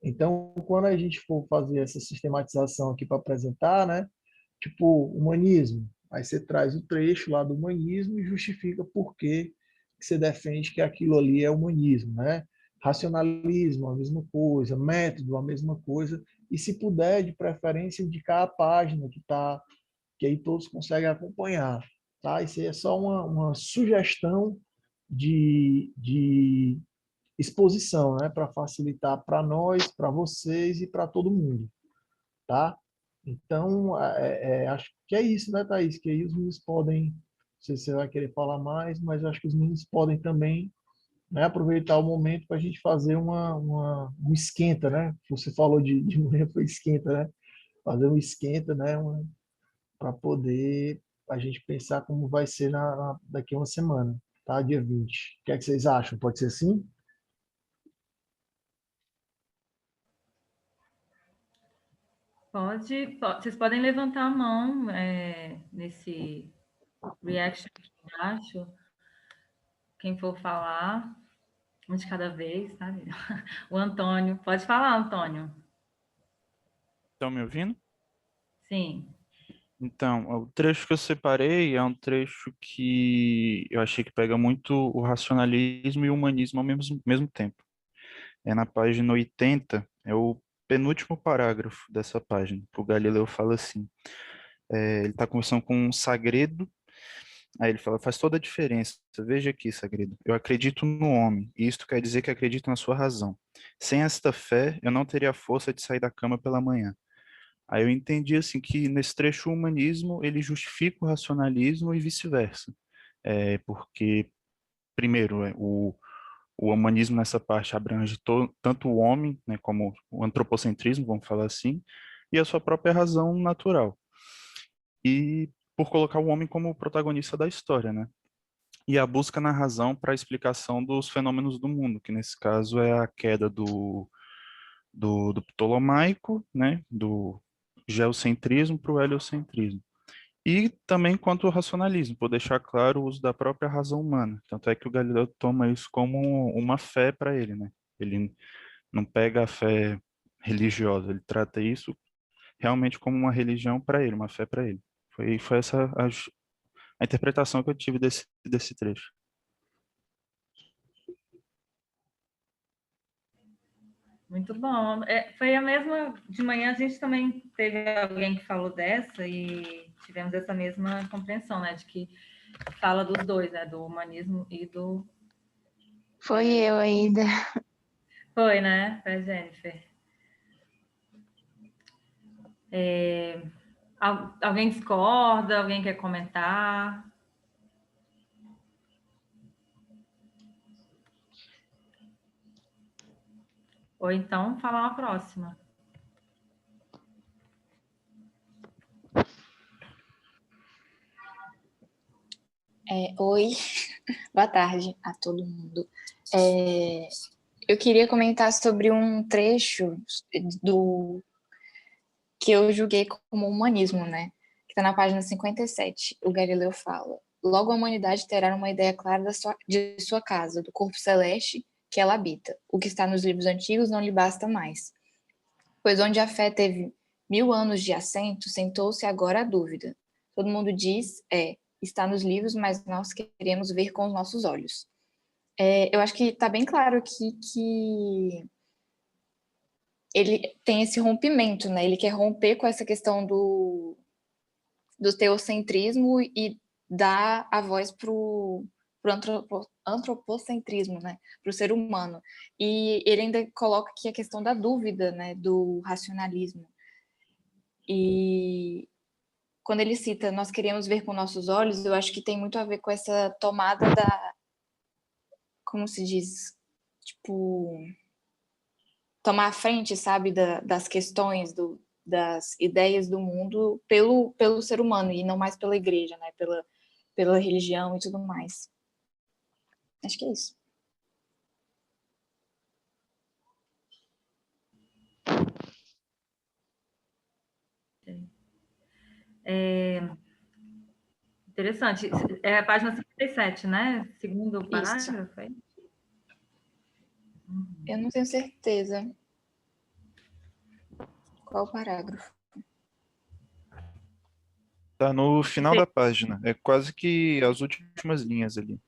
S7: Então, quando a gente for fazer essa sistematização aqui para apresentar, né, tipo, humanismo, aí você traz o trecho lá do humanismo e justifica por que você defende que aquilo ali é humanismo, né? Racionalismo, a mesma coisa, método, a mesma coisa, e se puder, de preferência, indicar a página que aí todos conseguem acompanhar, tá? Isso aí é só uma sugestão de exposição, né? Para facilitar para nós, para vocês e para todo mundo, tá? Então, acho que é isso, né, Thaís? Que aí os meninos podem, não sei se você vai querer falar mais, mas acho que os meninos podem também, né, aproveitar o momento para a gente fazer um esquenta, né? Você falou de manhã, foi esquenta, né? Fazer um esquenta, né? Para poder a gente pensar como vai ser daqui a uma semana, tá? Dia 20. O que é que vocês acham? Pode ser assim?
S6: Vocês podem levantar a mão nesse reaction aqui embaixo. Quem for falar, um de cada vez, sabe? O Antônio. Pode falar, Antônio.
S9: Estão me ouvindo?
S6: Sim.
S9: Então, o trecho que eu separei é um trecho que eu achei que pega muito o racionalismo e o humanismo ao mesmo tempo. É na página 80, é o penúltimo parágrafo dessa página. O Galileu fala assim, ele está conversando com um Sagredo, aí ele fala, faz toda a diferença. Veja aqui, Sagredo, eu acredito no homem, e isto quer dizer que acredito na sua razão. Sem esta fé, eu não teria força de sair da cama pela manhã. Aí eu entendi assim que nesse trecho o humanismo ele justifica o racionalismo e vice-versa. Porque, primeiro, o humanismo nessa parte abrange tanto o homem, né, como o antropocentrismo, vamos falar assim, e a sua própria razão natural. E por colocar o homem como o protagonista da história, né? E a busca na razão para a explicação dos fenômenos do mundo, que nesse caso é a queda do ptolomaico, né, do geocentrismo para o heliocentrismo. E também quanto ao racionalismo, por deixar claro o uso da própria razão humana. Tanto é que o Galileu toma isso como uma fé para ele, né? Ele não pega a fé religiosa, ele trata isso realmente como uma religião para ele, uma fé para ele. Foi essa a interpretação que eu tive desse trecho.
S6: Muito bom. Foi a mesma. De manhã a gente também teve alguém que falou dessa e tivemos essa mesma compreensão, né? De que fala dos dois, né? Do humanismo e do.
S2: Foi eu ainda.
S6: Foi, né? Foi a Jennifer. Alguém discorda? Alguém quer comentar? Ou então falar a próxima.
S4: Oi, boa tarde a todo mundo. Eu queria comentar sobre um trecho do que eu julguei como humanismo, né? Que está na página 57. O Galileu fala: logo a humanidade terá uma ideia clara de sua casa, do corpo celeste que ela habita. O que está nos livros antigos não lhe basta mais. Pois onde a fé teve 1000 anos de assento, sentou-se agora a dúvida. Todo mundo diz, está nos livros, mas nós queremos ver com os nossos olhos. Eu acho que está bem claro aqui que ele tem esse rompimento, né? Ele quer romper com essa questão do teocentrismo e dar a voz para o antropocentrismo, né? Para o ser humano. E ele ainda coloca aqui a questão da dúvida, né? Do racionalismo. E quando ele cita nós queremos ver com nossos olhos, eu acho que tem muito a ver com essa tomada como se diz? Tipo, tomar a frente, sabe, das questões, das ideias do mundo pelo ser humano e não mais pela igreja, né? Pela religião e tudo mais. Acho que é isso.
S6: Interessante. É a página 57, né? Segundo parágrafo.
S4: Isso. Eu não tenho certeza qual parágrafo.
S9: Tá no final da página. É quase que as últimas linhas ali.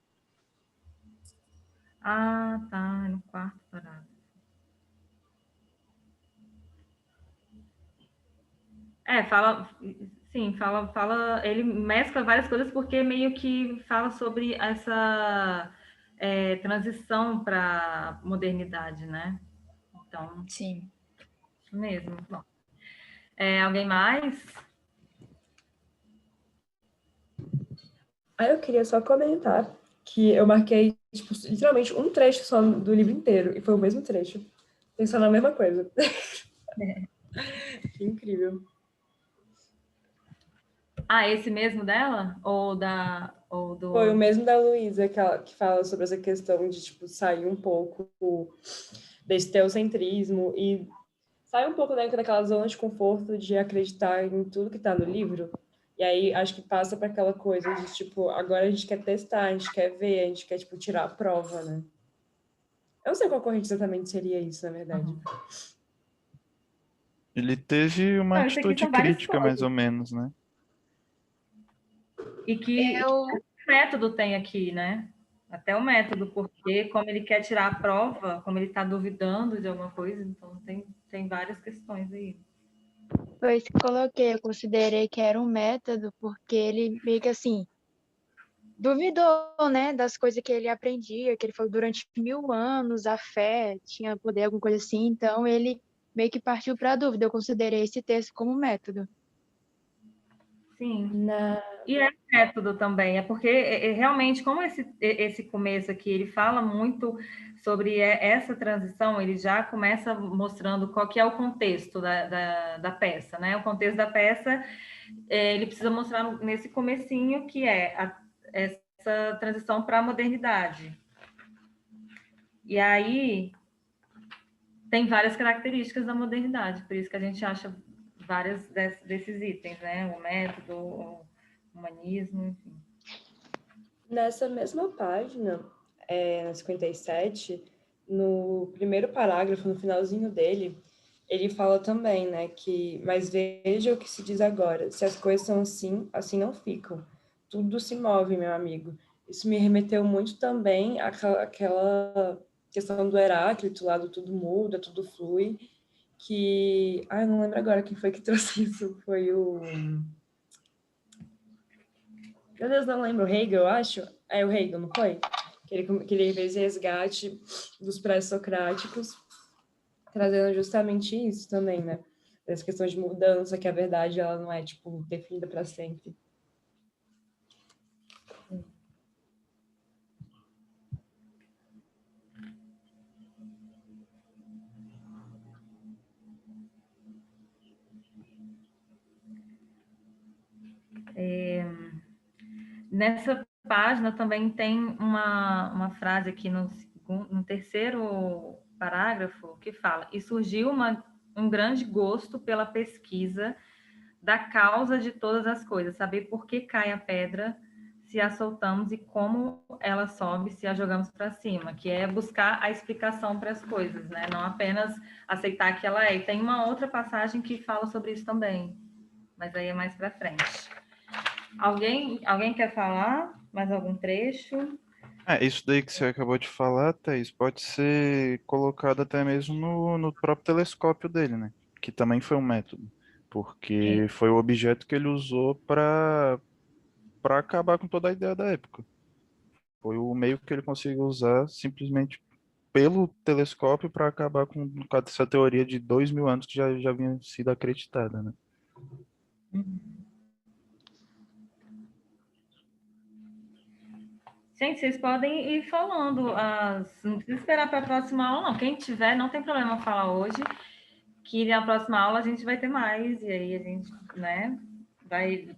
S6: Ah, tá. No quarto parágrafo. Fala, ele mescla várias coisas porque meio que fala sobre essa transição para modernidade, né? Então,
S4: sim,
S6: isso mesmo. Bom, alguém mais?
S5: Aí eu queria só comentar que eu marquei, tipo, literalmente um trecho só do livro inteiro, e foi o mesmo trecho, pensando na mesma coisa. Que incrível.
S6: Ah, esse mesmo dela? Ou do...
S5: Foi o mesmo da Luísa, que fala sobre essa questão de, tipo, sair um pouco desse teocentrismo e sair um pouco, né, daquela zona de conforto de acreditar em tudo que está no livro. E aí, acho que passa para aquela coisa de, tipo, agora a gente quer testar, a gente quer ver, a gente quer, tipo, tirar a prova, né? Eu não sei qual corrente exatamente seria isso, na verdade.
S6: Uhum.
S9: Ele teve uma
S6: Não, isso aqui
S9: atitude
S6: são várias
S9: crítica, mais
S6: coisas.
S9: ou menos, né?
S6: E que o método tem aqui, né? Até o método, porque como ele quer tirar a prova, como ele está duvidando de alguma coisa, então tem várias questões aí.
S2: Foi isso que coloquei, eu considerei que era um método, porque ele meio que assim, duvidou, né, das coisas que ele aprendia, que ele falou durante 1000 anos a fé tinha poder, alguma coisa assim, então ele meio que partiu para a dúvida. Eu considerei esse texto como método.
S6: Sim. E é método também, é porque realmente, como esse começo aqui, ele fala muito sobre essa transição, ele já começa mostrando qual que é o contexto da peça, né? O contexto da peça, ele precisa mostrar nesse comecinho que é essa transição para a modernidade. E aí tem várias características da modernidade, por isso que a gente acha vários desses itens, né? O método, o humanismo, enfim.
S5: Nessa mesma página, na 57, no primeiro parágrafo, no finalzinho dele, ele fala também, né, que mas veja o que se diz agora, se as coisas são assim, assim não ficam. Tudo se move, meu amigo. Isso me remeteu muito também àquela questão do Heráclito, lá do tudo muda, tudo flui, que... eu não lembro agora quem foi que trouxe isso, foi o... Meu Deus, não lembro, o Hegel, eu acho. É o Hegel, não foi? Que ele fez resgate dos pré-socráticos, trazendo justamente isso também, né? Essa questão de mudança, que a verdade ela não é, tipo, definida para sempre.
S6: Nessa página também tem uma frase aqui no terceiro parágrafo que fala: e surgiu um grande gosto pela pesquisa da causa de todas as coisas, saber por que cai a pedra se a soltamos e como ela sobe se a jogamos para cima, que é buscar a explicação para as coisas, né? Não apenas aceitar que ela é. E tem uma outra passagem que fala sobre isso também, mas aí é mais para frente. Alguém quer falar mais algum trecho?
S9: Isso daí que você acabou de falar, Thaís, pode ser colocado até mesmo no próprio telescópio dele, né? Que também foi um método, porque foi o objeto que ele usou para acabar com toda a ideia da época. Foi o meio que ele conseguiu usar simplesmente pelo telescópio para acabar com essa teoria de 2000 anos que já havia sido acreditada, né?
S6: Gente, vocês podem ir falando, não precisa esperar para a próxima aula, não. Quem tiver, não tem problema falar hoje, que na próxima aula a gente vai ter mais, e aí a gente, né, vai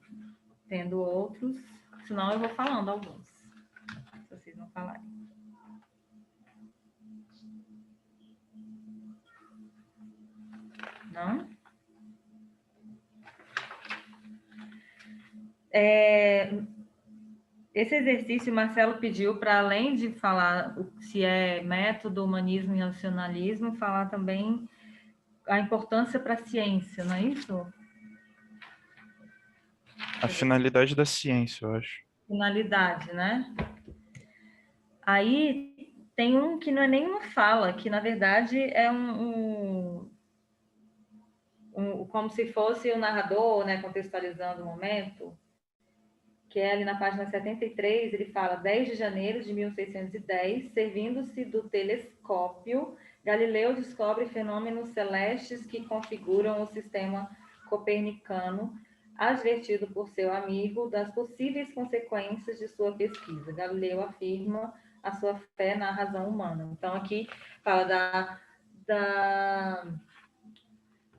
S6: tendo outros, senão eu vou falando alguns, se vocês não falarem. Não? Esse exercício, o Marcelo pediu para, além de falar se é método, humanismo e racionalismo, falar também a importância para a ciência, não é isso?
S9: A finalidade da ciência, eu acho.
S6: Finalidade, né? Aí tem um que não é nem uma fala, que na verdade é como se fosse o narrador, né, contextualizando o momento, que é ali na página 73, ele fala: 10 de janeiro de 1610, servindo-se do telescópio, Galileu descobre fenômenos celestes que configuram o sistema copernicano, advertido por seu amigo das possíveis consequências de sua pesquisa. Galileu afirma a sua fé na razão humana. Então, aqui fala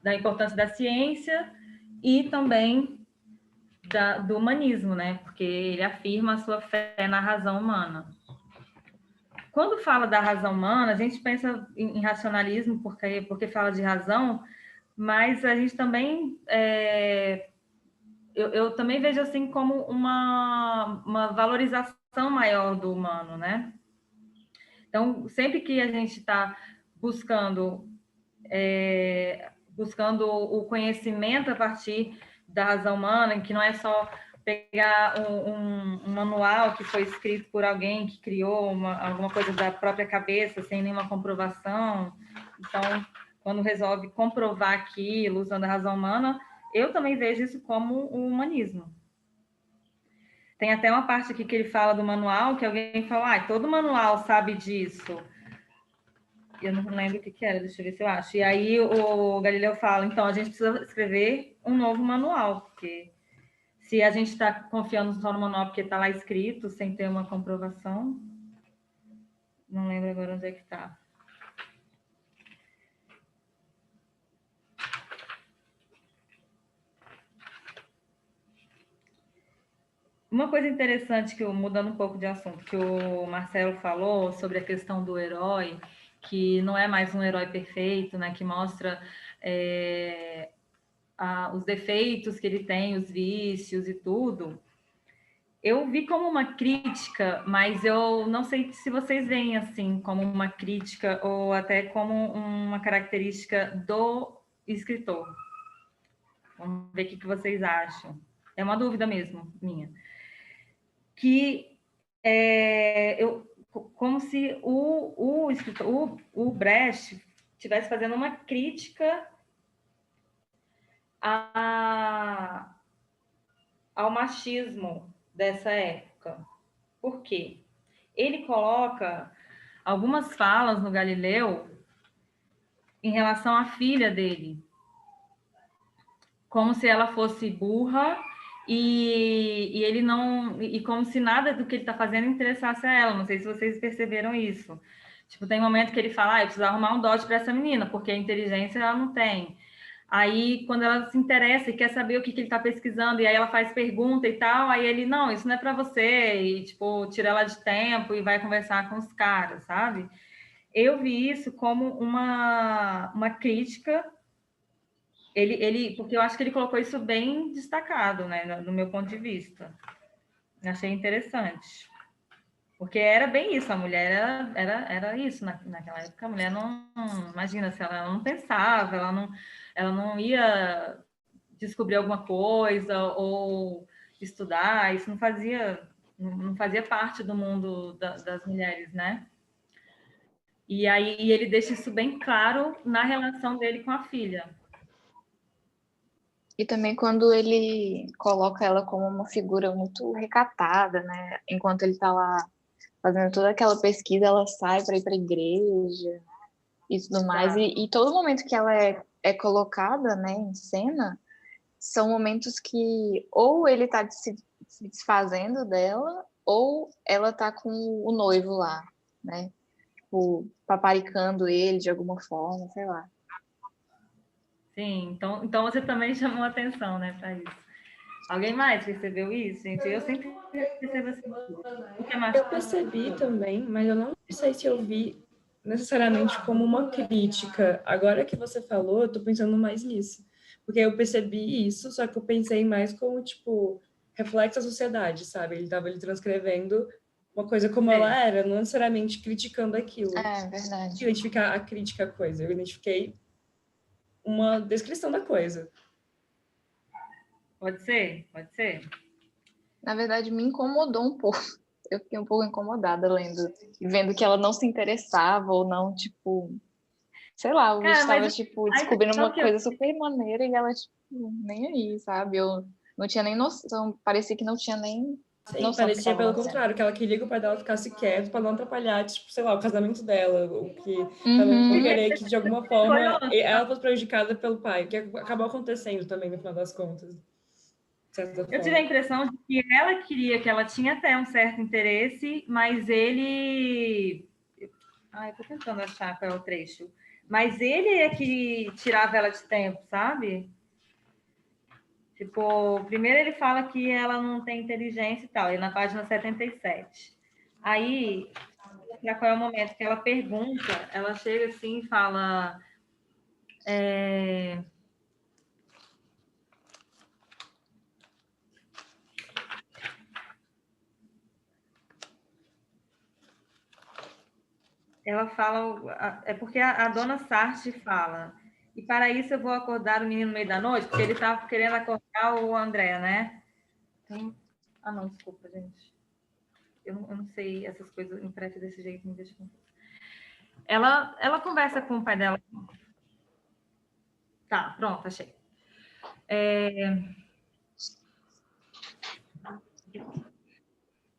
S6: da importância da ciência e também do humanismo, né? Porque ele afirma a sua fé na razão humana. Quando fala da razão humana, a gente pensa em racionalismo porque fala de razão, mas a gente também eu também vejo assim como uma valorização maior do humano, né? Então, sempre que a gente está buscando o conhecimento a partir da razão humana, que não é só pegar um manual que foi escrito por alguém que criou alguma coisa da própria cabeça, sem nenhuma comprovação. Então, quando resolve comprovar aquilo usando a razão humana, eu também vejo isso como o humanismo. Tem até uma parte aqui que ele fala do manual, que alguém fala: todo manual sabe disso. Eu não lembro o que era, deixa eu ver se eu acho. E aí o Galileu fala: então, a gente precisa escrever um novo manual, porque se a gente está confiando só no manual porque está lá escrito, sem ter uma comprovação, não lembro agora onde é que está. Uma coisa interessante, mudando um pouco de assunto, que o Marcelo falou sobre a questão do herói, que não é mais um herói perfeito, né, que mostra os defeitos que ele tem, os vícios e tudo. Eu vi como uma crítica, mas eu não sei se vocês veem assim como uma crítica ou até como uma característica do escritor. Vamos ver o que vocês acham. É uma dúvida mesmo, minha. Que como se o escritor, o Brecht, estivesse fazendo uma crítica ao machismo dessa época. Por quê? Ele coloca algumas falas no Galileu em relação à filha dele, como se ela fosse burra e ele não, e como se nada do que ele está fazendo interessasse a ela. Não sei se vocês perceberam isso. Tipo, tem um momento que ele fala: eu preciso arrumar um dote para essa menina, porque a inteligência ela não tem. Aí, quando ela se interessa e quer saber o que ele está pesquisando, e aí ela faz pergunta e tal, aí ele, não, isso não é para você, e, tipo, tira ela de tempo e vai conversar com os caras, sabe? Eu vi isso como uma crítica, porque eu acho que ele colocou isso bem destacado, né, no meu ponto de vista. Eu achei interessante. Porque era bem isso, a mulher era isso naquela época. A mulher não, imagina, se ela não pensava, ela não ia descobrir alguma coisa ou estudar, isso não fazia parte do mundo das mulheres, né? E aí ele deixa isso bem claro na relação dele com a filha.
S4: E também quando ele coloca ela como uma figura muito recatada, né? Enquanto ele tá lá fazendo toda aquela pesquisa, ela sai para ir para a igreja e tudo mais. E todo momento que ela é colocada, né, em cena, são momentos que ou ele tá se desfazendo dela, ou ela tá com o noivo lá, né? Tipo, paparicando ele de alguma forma, sei lá.
S6: Sim, então você também chamou atenção, né, para isso. Alguém mais percebeu isso, gente? Eu sempre percebo assim.
S5: Eu percebi também, mas eu não sei se eu vi necessariamente como uma crítica. Agora que você falou, eu tô pensando mais nisso. Porque eu percebi isso, só que eu pensei mais como, tipo, reflexo da sociedade, sabe? Ele tava ali transcrevendo uma coisa como ela era, não necessariamente criticando aquilo.
S4: É, verdade.
S5: Identificar a crítica à coisa. Eu identifiquei uma descrição da coisa.
S6: Pode ser, pode ser.
S4: Na verdade, me incomodou um pouco. Eu fiquei um pouco incomodada vendo que ela não se interessava ou não, tipo, sei lá, eu estava, tipo, descobrindo uma coisa super maneira e ela, tipo, nem aí, sabe? Eu não tinha nem noção, parecia que não tinha nem
S5: Sim, parecia pelo contrário, que ela queria que o pai dela ficasse quieto para não atrapalhar, tipo, sei lá, o casamento dela, o que ela não querer que, de alguma forma, ela fosse prejudicada pelo pai, que acabou acontecendo também, no final das contas.
S6: Eu tive a impressão de que ela queria, que ela tinha até um certo interesse, mas ele... Ai, tô tentando achar qual é o trecho. Mas ele é que tirava ela de tempo, sabe? Tipo, primeiro ele fala que ela não tem inteligência e tal, e na página 77. Aí, qual é o momento que ela pergunta, ela chega assim e fala... Ela fala... É porque a dona Sartre fala... E para isso eu vou acordar o menino no meio da noite, porque ele estava querendo acordar o André, né? Ah, não, desculpa, gente. Eu não sei essas coisas impressas desse jeito, me deixa confusa. Ela conversa com o pai dela. Tá, pronto, achei.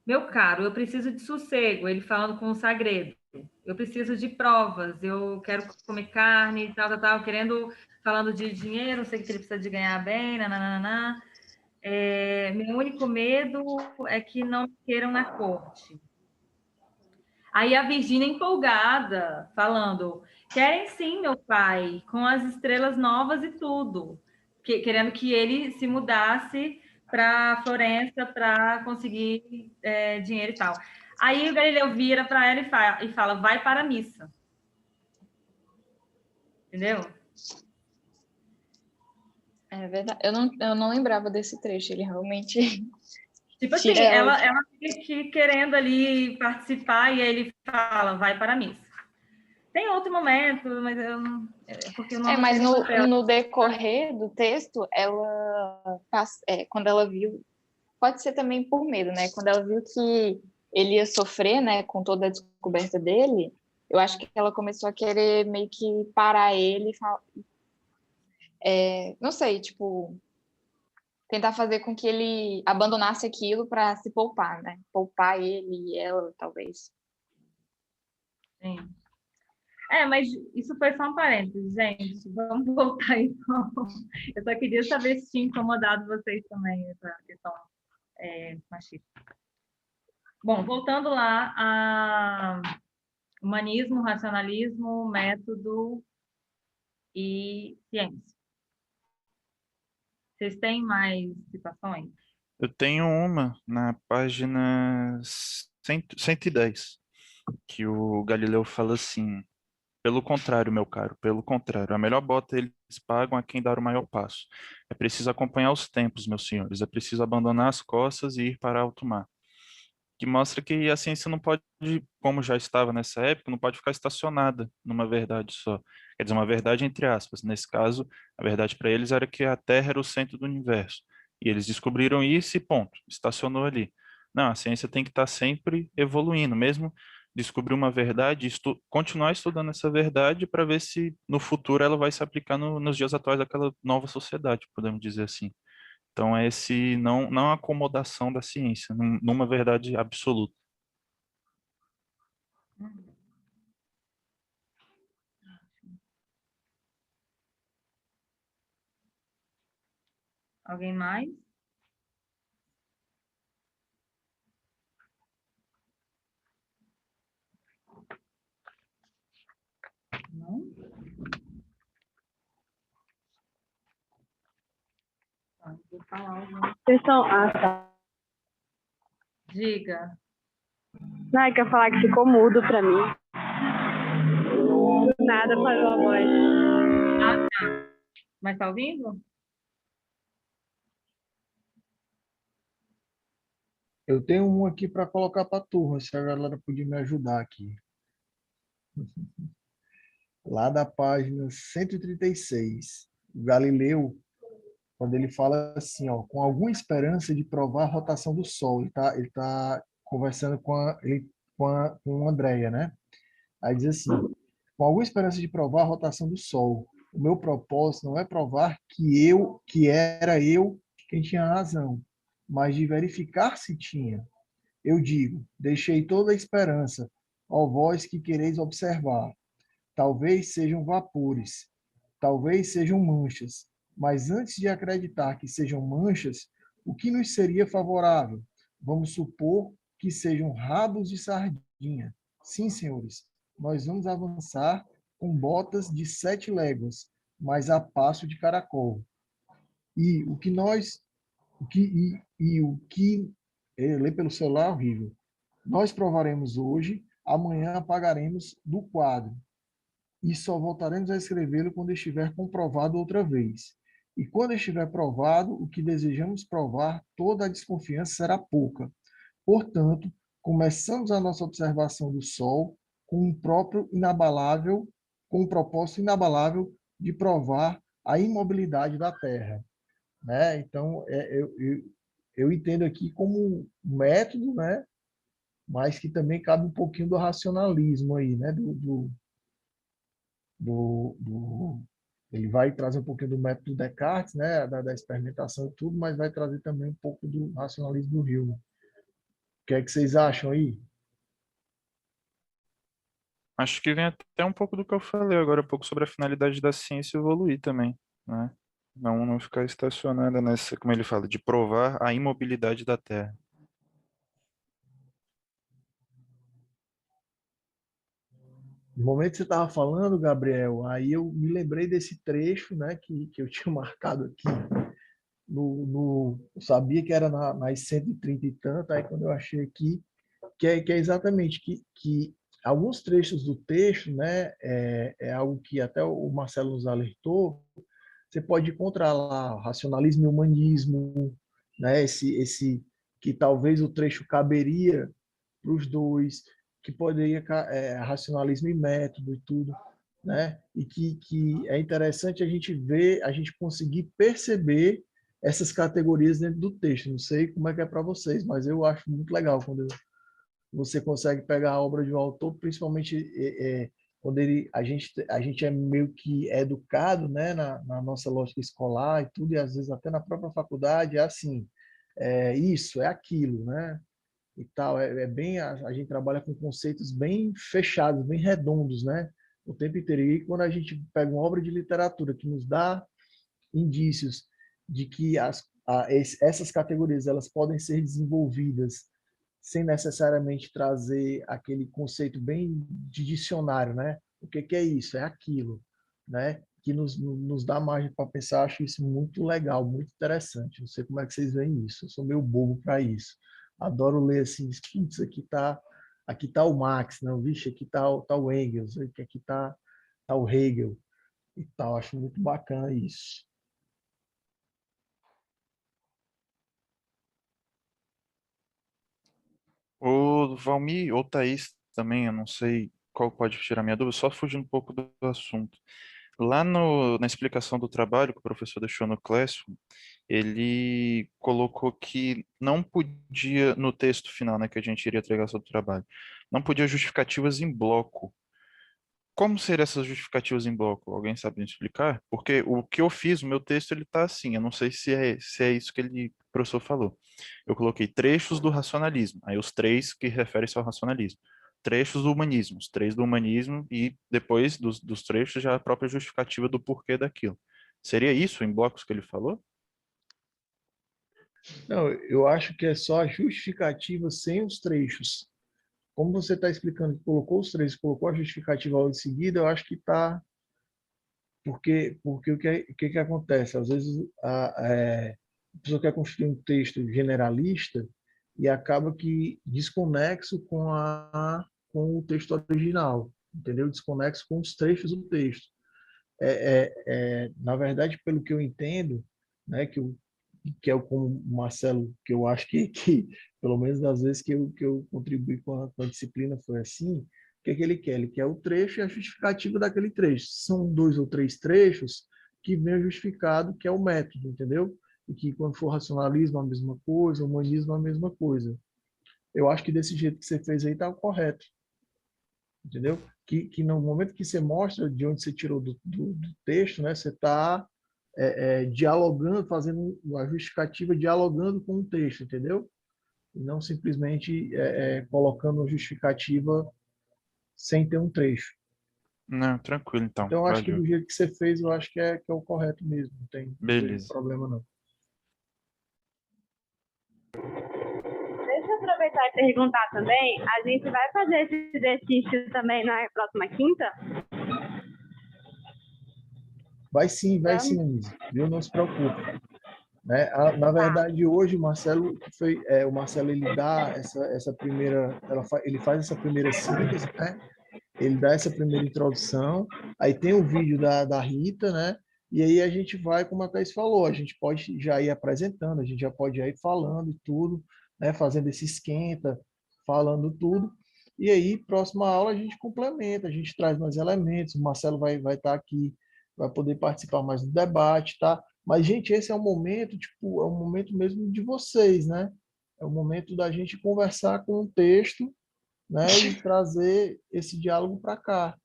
S6: Meu caro, eu preciso de sossego. Ele falando com o Sagredo. Eu preciso de provas. Eu quero comer carne, tal, querendo, falando de dinheiro, não sei que ele precisa de ganhar bem, nananana. Meu único medo é que não me queiram na corte. Aí a Virgínia empolgada, falando: querem sim, meu pai, com as estrelas novas e tudo, querendo que ele se mudasse para Florença para conseguir dinheiro e tal. Aí o Galileu vira para ela e fala: vai para a missa. Entendeu?
S4: É verdade. Eu não lembrava desse trecho, ele realmente...
S6: Tipo assim, ela fica querendo ali participar e aí ele fala: vai para a missa. Tem outro momento, mas eu não... Porque eu não
S4: mas no decorrer do texto, ela quando ela viu, pode ser também por medo, né? Quando ela viu que ele ia sofrer, né, com toda a descoberta dele, eu acho que ela começou a querer meio que parar ele, não sei, tipo, tentar fazer com que ele abandonasse aquilo para se poupar, né? Poupar ele e ela, talvez.
S6: Sim. Mas isso foi só um parênteses, gente. Vamos voltar então. Eu só queria saber se tinha incomodado vocês também, essa questão machista. Bom, voltando lá a humanismo, racionalismo, método e ciência. Vocês têm mais citações?
S9: Eu tenho uma na página 110, que o Galileu fala assim: pelo contrário, meu caro, pelo contrário, a melhor bota eles pagam a quem dar o maior passo. É preciso acompanhar os tempos, meus senhores, é preciso abandonar as costas e ir para alto mar. Que mostra que a ciência não pode, como já estava nessa época, não pode ficar estacionada numa verdade só. Quer dizer, uma verdade entre aspas. Nesse caso, a verdade para eles era que a Terra era o centro do universo. E eles descobriram isso e ponto, estacionou ali. Não, a ciência tem que estar sempre evoluindo, mesmo descobrir uma verdade, continuar estudando essa verdade para ver se no futuro ela vai se aplicar nos dias atuais daquela nova sociedade, podemos dizer assim. Então, é esse não a acomodação da ciência, numa verdade absoluta.
S6: Alguém mais? Não? Vou falar alguma.
S10: Tá.
S6: Diga.
S10: Não, é que eu ia falar que ficou mudo pra mim. Do nada parou a voz.
S6: Ah, tá. Mas tá ouvindo?
S7: Eu tenho um aqui para colocar para a turma, se a galera podia me ajudar aqui. Lá da página 136, o Galileu, quando ele fala assim, ó, com alguma esperança de provar a rotação do Sol, ele tá conversando com a Andrea, né? Aí diz assim, com alguma esperança de provar a rotação do Sol, o meu propósito não é provar que era eu quem tinha razão, mas de verificar se tinha. Eu digo, deixei toda a esperança, ó vós que quereis observar. Talvez sejam vapores, talvez sejam manchas, mas antes de acreditar que sejam manchas, o que nos seria favorável? Vamos supor que sejam rabos de sardinha. Sim, senhores, nós vamos avançar com botas de 7 léguas, mas a passo de caracol. E o que nós, o que, e o que, ler pelo celular é horrível. Nós provaremos hoje, amanhã apagaremos do quadro e só voltaremos a escrevê-lo quando estiver comprovado outra vez. E quando estiver provado o que desejamos provar, toda a desconfiança será pouca. Portanto, começamos a nossa observação do Sol com com um propósito inabalável de provar a imobilidade da Terra, né? Então, eu entendo aqui como um método, né? Mas que também cabe um pouquinho do racionalismo aí, né? Ele vai trazer um pouquinho do método Descartes, né? Da experimentação e tudo, mas vai trazer também um pouco do racionalismo do Hume. O que é que vocês acham aí?
S9: Acho que vem até um pouco do que eu falei agora, um pouco sobre a finalidade da ciência evoluir também, né? Não ficar estacionada nessa, como ele fala, de provar a imobilidade da Terra.
S7: No momento que você estava falando, Gabriel, aí eu me lembrei desse trecho, né, que eu tinha marcado aqui. Eu sabia que era nas 130 e tanto, aí quando eu achei aqui, que é exatamente que alguns trechos do texto, né, é algo que até o Marcelo nos alertou, você pode encontrar lá racionalismo e humanismo, né, esse que talvez o trecho caberia para os dois, que poderia racionalismo e método e tudo, né? E que é interessante a gente ver, a gente conseguir perceber essas categorias dentro do texto. Não sei como é que é para vocês, mas eu acho muito legal quando você consegue pegar a obra de um autor, principalmente quando a gente é meio que educado, né, na nossa lógica escolar e tudo, e às vezes até na própria faculdade, é assim, isso, é aquilo, né? E tal, a gente trabalha com conceitos bem fechados, bem redondos, né? O tempo inteiro. E quando a gente pega uma obra de literatura que nos dá indícios de que essas categorias elas podem ser desenvolvidas sem necessariamente trazer aquele conceito bem de dicionário, né? O que é isso? É aquilo, né? que nos dá margem para pensar. Acho isso muito legal, muito interessante. Não sei como é que vocês veem isso. Eu sou meio bobo para isso. Adoro ler assim, putz, aqui tá o Marx, não, vixe, aqui tá o Engels, aqui tá o Hegel e tal. Acho muito bacana isso.
S9: O Valmir ou Thaís também, eu não sei qual pode tirar minha dúvida, só fugindo um pouco do assunto. Lá na explicação do trabalho que o professor deixou no Classroom, ele colocou que não podia, no texto final, né, que a gente iria entregar sobre o trabalho, não podia justificativas em bloco. Como seriam essas justificativas em bloco? Alguém sabe me explicar? Porque o que eu fiz, o meu texto, ele tá assim, eu não sei se é isso que o professor falou. Eu coloquei trechos do racionalismo, aí os três que referem-se ao racionalismo. Trechos do humanismo, os três do humanismo, e depois dos trechos já a própria justificativa do porquê daquilo. Seria isso em blocos que ele falou?
S7: Não, eu acho que é só a justificativa sem os trechos. Como você está explicando que colocou os trechos, colocou a justificativa logo em seguida, eu acho que está. Porque o que acontece? Às vezes a pessoa quer construir um texto generalista e acaba que desconexo com o texto original, entendeu? Desconexo com os trechos do texto. Na verdade, pelo que eu entendo, né, que é o como o Marcelo, que eu acho que pelo menos das vezes que eu contribuí com a disciplina foi assim, o que é que ele quer? Ele quer o trecho e a justificativa daquele trecho. São 2 ou 3 trechos que vem justificado, que é o método, entendeu? E que quando for racionalismo, a mesma coisa, humanismo, a mesma coisa. Eu acho que desse jeito que você fez aí está correto, entendeu? Que no momento que você mostra de onde você tirou do texto, né, você está dialogando, fazendo a justificativa, dialogando com o texto, entendeu? E não simplesmente colocando a justificativa sem ter um trecho.
S9: Não, tranquilo então,
S7: Então, eu acho que
S9: valeu.
S7: do jeito que você fez, eu acho que é o correto mesmo, não vejo
S9: Beleza.
S7: problema não.
S10: Deixa eu aproveitar e perguntar também. A gente vai fazer esse exercício também na próxima quinta?
S7: Vai sim,
S10: Vamos.
S7: Anise, viu? Não se preocupe. Né? Na verdade, hoje o Marcelo ele dá essa primeira, ele faz essa primeira síntese, né? Ele dá essa primeira introdução, aí tem o vídeo da Rita, né? E aí a gente vai, como a Thaís falou, a gente pode já ir apresentando, a gente já pode já ir falando e tudo, né? Fazendo esse esquenta, falando tudo. E aí, próxima aula, a gente complementa, a gente traz mais elementos, o Marcelo vai estar aqui, vai poder participar mais do debate, tá? Mas, gente, esse é um momento, tipo, é um momento mesmo de vocês, né? É o momento da gente conversar com o texto, né, e trazer esse diálogo para cá,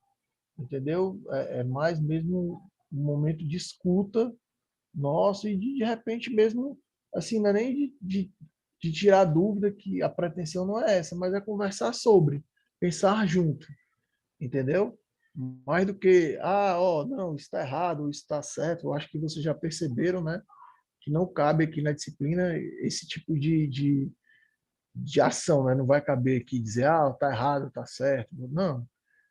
S7: entendeu? É mais mesmo um momento de escuta nosso e de repente mesmo, assim, não é nem de tirar dúvida, que a pretensão não é essa, mas é conversar sobre, pensar junto, entendeu? Mais do que, não, isso está errado, isso está certo. Eu acho que vocês já perceberam, né, que não cabe aqui na disciplina esse tipo de ação, né? Não vai caber aqui dizer, tá errado, tá certo. Não,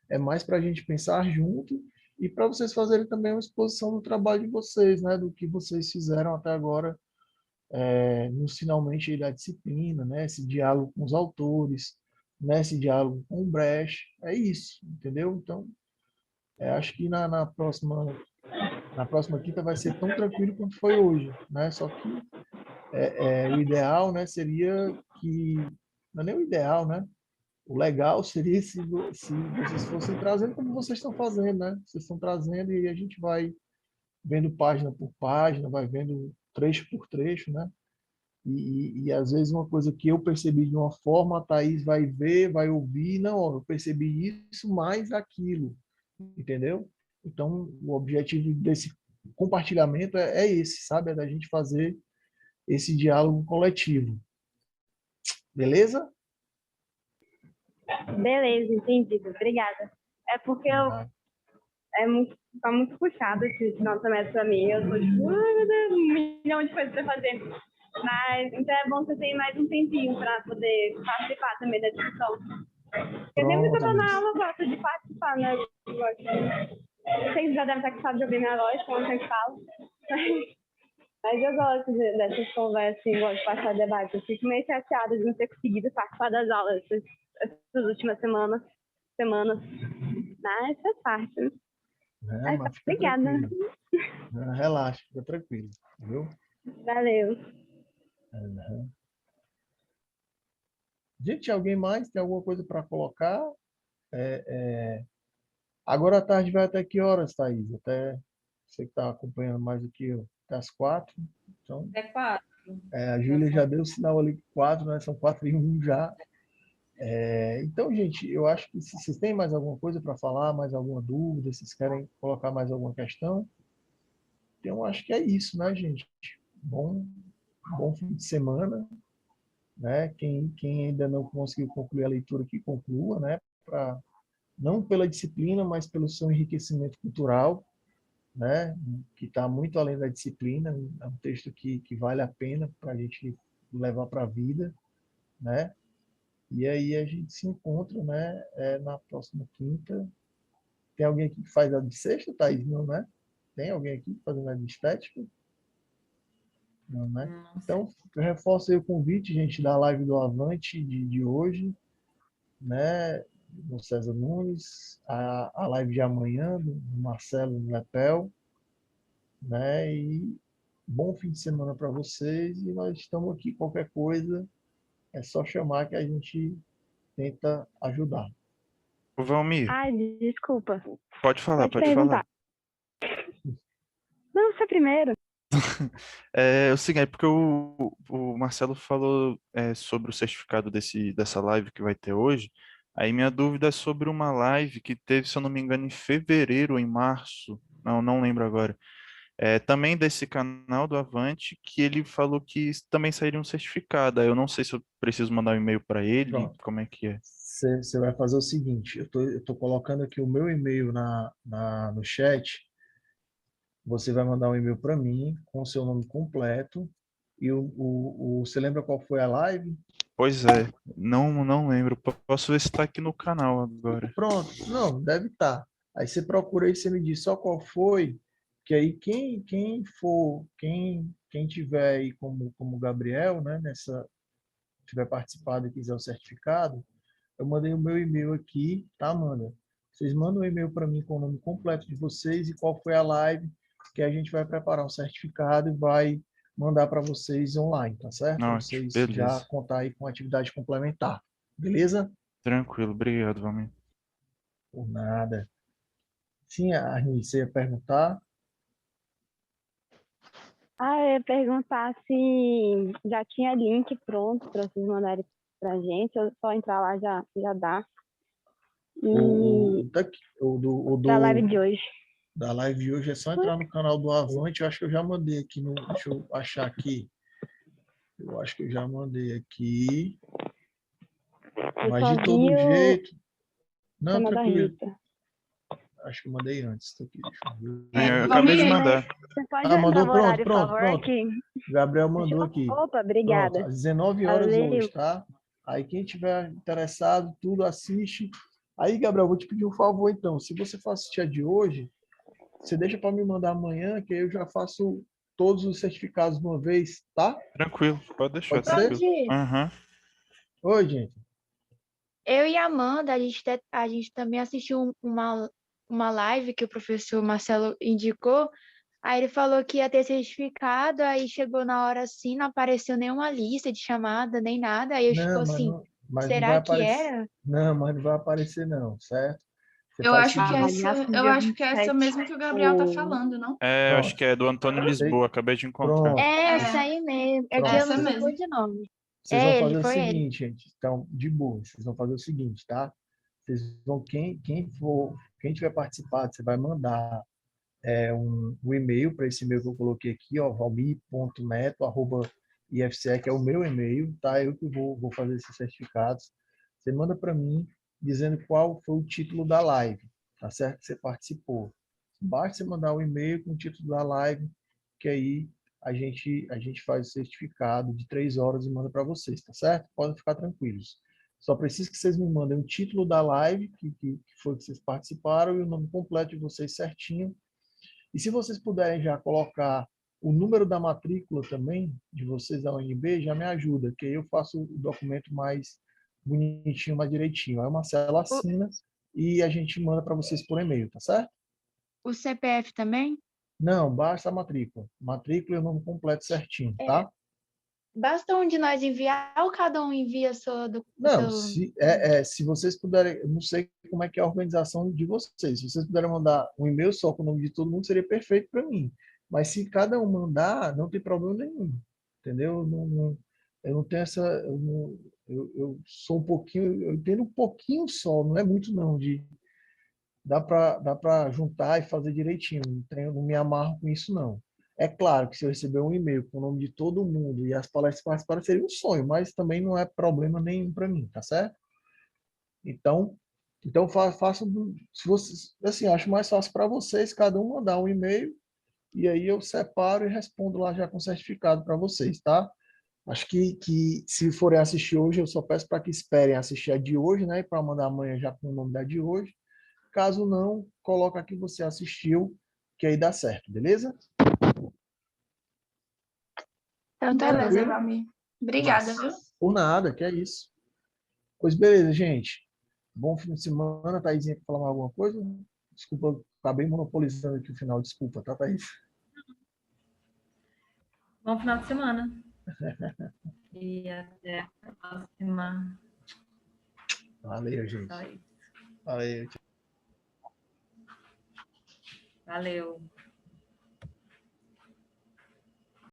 S7: é mais para a gente pensar junto e para vocês fazerem também uma exposição do trabalho de vocês, né? Do que vocês fizeram até agora, nos finalmente aí da disciplina, né? Esse diálogo com os autores, né? Esse diálogo com o Brecht, é isso, entendeu? Então, acho que na próxima quinta vai ser tão tranquilo quanto foi hoje, né? Só que o ideal, né, seria que, não é nem o ideal, né? O legal seria se vocês fossem trazendo como vocês estão fazendo, né? Vocês estão trazendo e a gente vai vendo página por página, vai vendo trecho por trecho, né? E às vezes uma coisa que eu percebi de uma forma, a Thaís vai ver, vai ouvir, não, ó, eu percebi isso mais aquilo, entendeu? Então, o objetivo desse compartilhamento é esse, sabe? É da gente fazer esse diálogo coletivo. Beleza?
S10: Beleza, entendido. Obrigada. É porque tá muito puxado esse final de semestre pra mim. Eu tô tipo, ai meu Deus, 1 milhão de coisas pra fazer. Mas então é bom que eu tenha mais um tempinho pra poder participar também da discussão. Porque sempre que eu tô na aula, eu gosto de participar, né? Eu gosto. Vocês já devem estar cansados de ouvir minha voz, como eu sempre falo. Mas eu gosto dessas conversas, assim, gosto de passar debate. Eu fico meio chateada de não ter conseguido participar das aulas essas últimas semanas. Mas faz parte. Né?
S7: Né? Mas fica
S10: Obrigada.
S7: tranquilo. Relaxa, fica tranquilo, viu?
S10: Valeu.
S7: Uhum. Gente, alguém mais tem alguma coisa para colocar? Agora à tarde vai até que horas, Thaís? Até você que está acompanhando mais do que eu. Até as 4. Então,
S6: Até 4.
S7: a Júlia já deu o sinal ali 4, né? São 4:01 já. Então, gente, eu acho que se vocês têm mais alguma coisa para falar, mais alguma dúvida, se vocês querem colocar mais alguma questão, então eu acho que é isso, né, gente? Bom fim de semana, né? Quem ainda não conseguiu concluir a leitura, que conclua, né? Não pela disciplina, mas pelo seu enriquecimento cultural, né? Que está muito além da disciplina. É um texto que vale a pena para a gente levar para a vida, né? E aí a gente se encontra, né? Na próxima quinta. Tem alguém aqui que faz a de sexta, Thaís? Não, né? Tem alguém aqui fazendo a de estética? Não, né? Então, eu reforço aí o convite, gente, da live do Avante de hoje, né? Do César Nunes, a live de amanhã, do Marcelo Lepel, né? E bom fim de semana para vocês. E nós estamos aqui, qualquer coisa, é só chamar que a gente tenta ajudar.
S9: Ô, Valmir,
S10: Ai, desculpa.
S9: pode falar,
S10: Pode
S9: pode falar.
S10: perguntar. Não, você primeiro.
S9: É o seguinte, é porque o Marcelo falou sobre o certificado dessa live que vai ter hoje. Aí minha dúvida é sobre uma live que teve, se eu não me engano, em fevereiro ou em março. Não lembro agora. Também desse canal do Avante, que ele falou que também sairia um certificado. Aí eu não sei se eu preciso mandar um e-mail para ele,
S7: Pronto.
S9: como é que é.
S7: Você vai fazer o seguinte, eu tô colocando aqui o meu e-mail no chat. Você vai mandar um e-mail para mim com o seu nome completo e você lembra qual foi a live?
S9: Pois é, não lembro. Posso ver se está aqui no canal agora.
S7: Pronto, não, deve estar. Aí você procura aí, você me diz só qual foi, que aí quem tiver aí como Gabriel, né, tiver participado e quiser o certificado, eu mandei o meu e-mail aqui, tá, Amanda? Vocês mandam um e-mail para mim com o nome completo de vocês e qual foi a live, que a gente vai preparar um certificado e vai mandar para vocês online, tá certo? Para
S9: Ótimo,
S7: vocês já
S9: beleza.
S7: contar aí com atividade complementar. Beleza?
S9: Tranquilo, obrigado, Valmir.
S7: Por nada. Sim, Armin, você ia perguntar?
S10: Eu ia perguntar se já tinha link pronto para vocês mandarem pra gente, ou só entrar lá já dá. E da live de hoje.
S7: Da live de hoje é só entrar no canal do Avante. Eu acho que eu já mandei aqui deixa eu achar aqui. Eu acho que eu já mandei aqui. Mas de todo jeito. Não, tranquilo. Acho que eu mandei antes. Tá aqui, deixa eu
S9: Eu acabei de mandar.
S10: Você pode
S7: mandou,
S10: dar o horário,
S7: pronto.
S10: por favor, aqui?
S7: Gabriel mandou aqui.
S10: Opa, obrigada.
S7: Pronto, às 19 horas
S10: Valeu.
S7: hoje, tá? Aí quem tiver interessado, tudo assiste. Aí, Gabriel, vou te pedir um favor, então. Se você for assistir a de hoje, você deixa para me mandar amanhã, que aí eu já faço todos os certificados de uma vez, tá?
S9: Tranquilo, pode deixar,
S7: Pode ser?
S9: tranquilo. Uhum.
S7: Oi, gente.
S2: Eu e a Amanda, a gente também assistiu uma live que o professor Marcelo indicou. Aí ele falou que ia ter certificado, aí chegou na hora assim, não apareceu nenhuma lista de chamada, nem nada. Aí eu ficou assim,
S7: mas não vai
S2: será que
S7: aparecer.
S2: era?
S7: Não, mas não vai aparecer não, certo? Você
S11: Eu
S7: faz
S11: acho
S7: o
S11: que
S7: seguinte.
S11: é essa mesmo que o Gabriel tá falando, não?
S9: Eu acho que é do Antônio Lisboa, acabei de encontrar.
S7: Pronto.
S2: Essa aí mesmo. É que eu
S11: Essa
S2: não
S11: mesmo.
S2: lembro de nome.
S7: Vocês vão fazer
S2: Ele,
S7: o
S2: foi ele.
S7: seguinte, gente. Então, de boa, vocês vão fazer o seguinte, tá? Vocês vão, quem tiver participado, você vai mandar um e-mail para esse e-mail que eu coloquei aqui, ó, valmir.neto@ifce, que é o meu e-mail, tá? Eu que vou fazer esses certificados. Você manda para mim dizendo qual foi o título da live, tá certo? Que você participou. Basta você mandar um e-mail com o título da live, que aí a gente faz o certificado de 3 horas e manda para vocês, tá certo? Podem ficar tranquilos. Só preciso que vocês me mandem o título da live, que foi que vocês participaram, e o nome completo de vocês certinho. E se vocês puderem já colocar o número da matrícula também, de vocês da UNB, já me ajuda, que aí eu faço o documento mais bonitinho, mais direitinho. Aí o Marcelo assina e a gente manda para vocês por e-mail, tá certo?
S2: O CPF também?
S7: Não, basta a matrícula. Matrícula e o nome completo certinho, tá?
S2: Basta um de nós enviar ou cada um envia
S7: Não, se vocês puderem, eu não sei como é que é a organização de vocês. Se vocês puderem mandar um e-mail só com o nome de todo mundo, seria perfeito para mim. Mas se cada um mandar, não tem problema nenhum. Entendeu? Eu não tenho essa. Eu sou um pouquinho, eu entendo um pouquinho só, não é muito não, dá para juntar e fazer direitinho. Não me amarro com isso, não. É claro que se eu receber um e-mail com o nome de todo mundo e as palestras participarem, seria um sonho, mas também não é problema nenhum para mim, tá certo? Então façam, se vocês, assim, acho mais fácil para vocês, cada um mandar um e-mail e aí eu separo e respondo lá já com certificado para vocês, tá? Acho que se forem assistir hoje, eu só peço para que esperem assistir a de hoje, né? Para mandar amanhã já com o nome da de hoje. Caso não, coloca que você assistiu, que aí dá certo, beleza?
S2: Então tá
S11: Beleza,
S2: bom.
S11: Valmir. Obrigada,
S7: Mas,
S11: viu?
S7: por nada, que é isso. Pois beleza, gente. Bom fim de semana. Thaisinha, quer falar mais alguma coisa? Desculpa, eu acabei monopolizando aqui o final. Desculpa, tá, Thaís?
S6: Bom final de semana. E até a próxima.
S7: Valeu, gente.
S6: Só isso.
S7: Valeu.
S6: Valeu.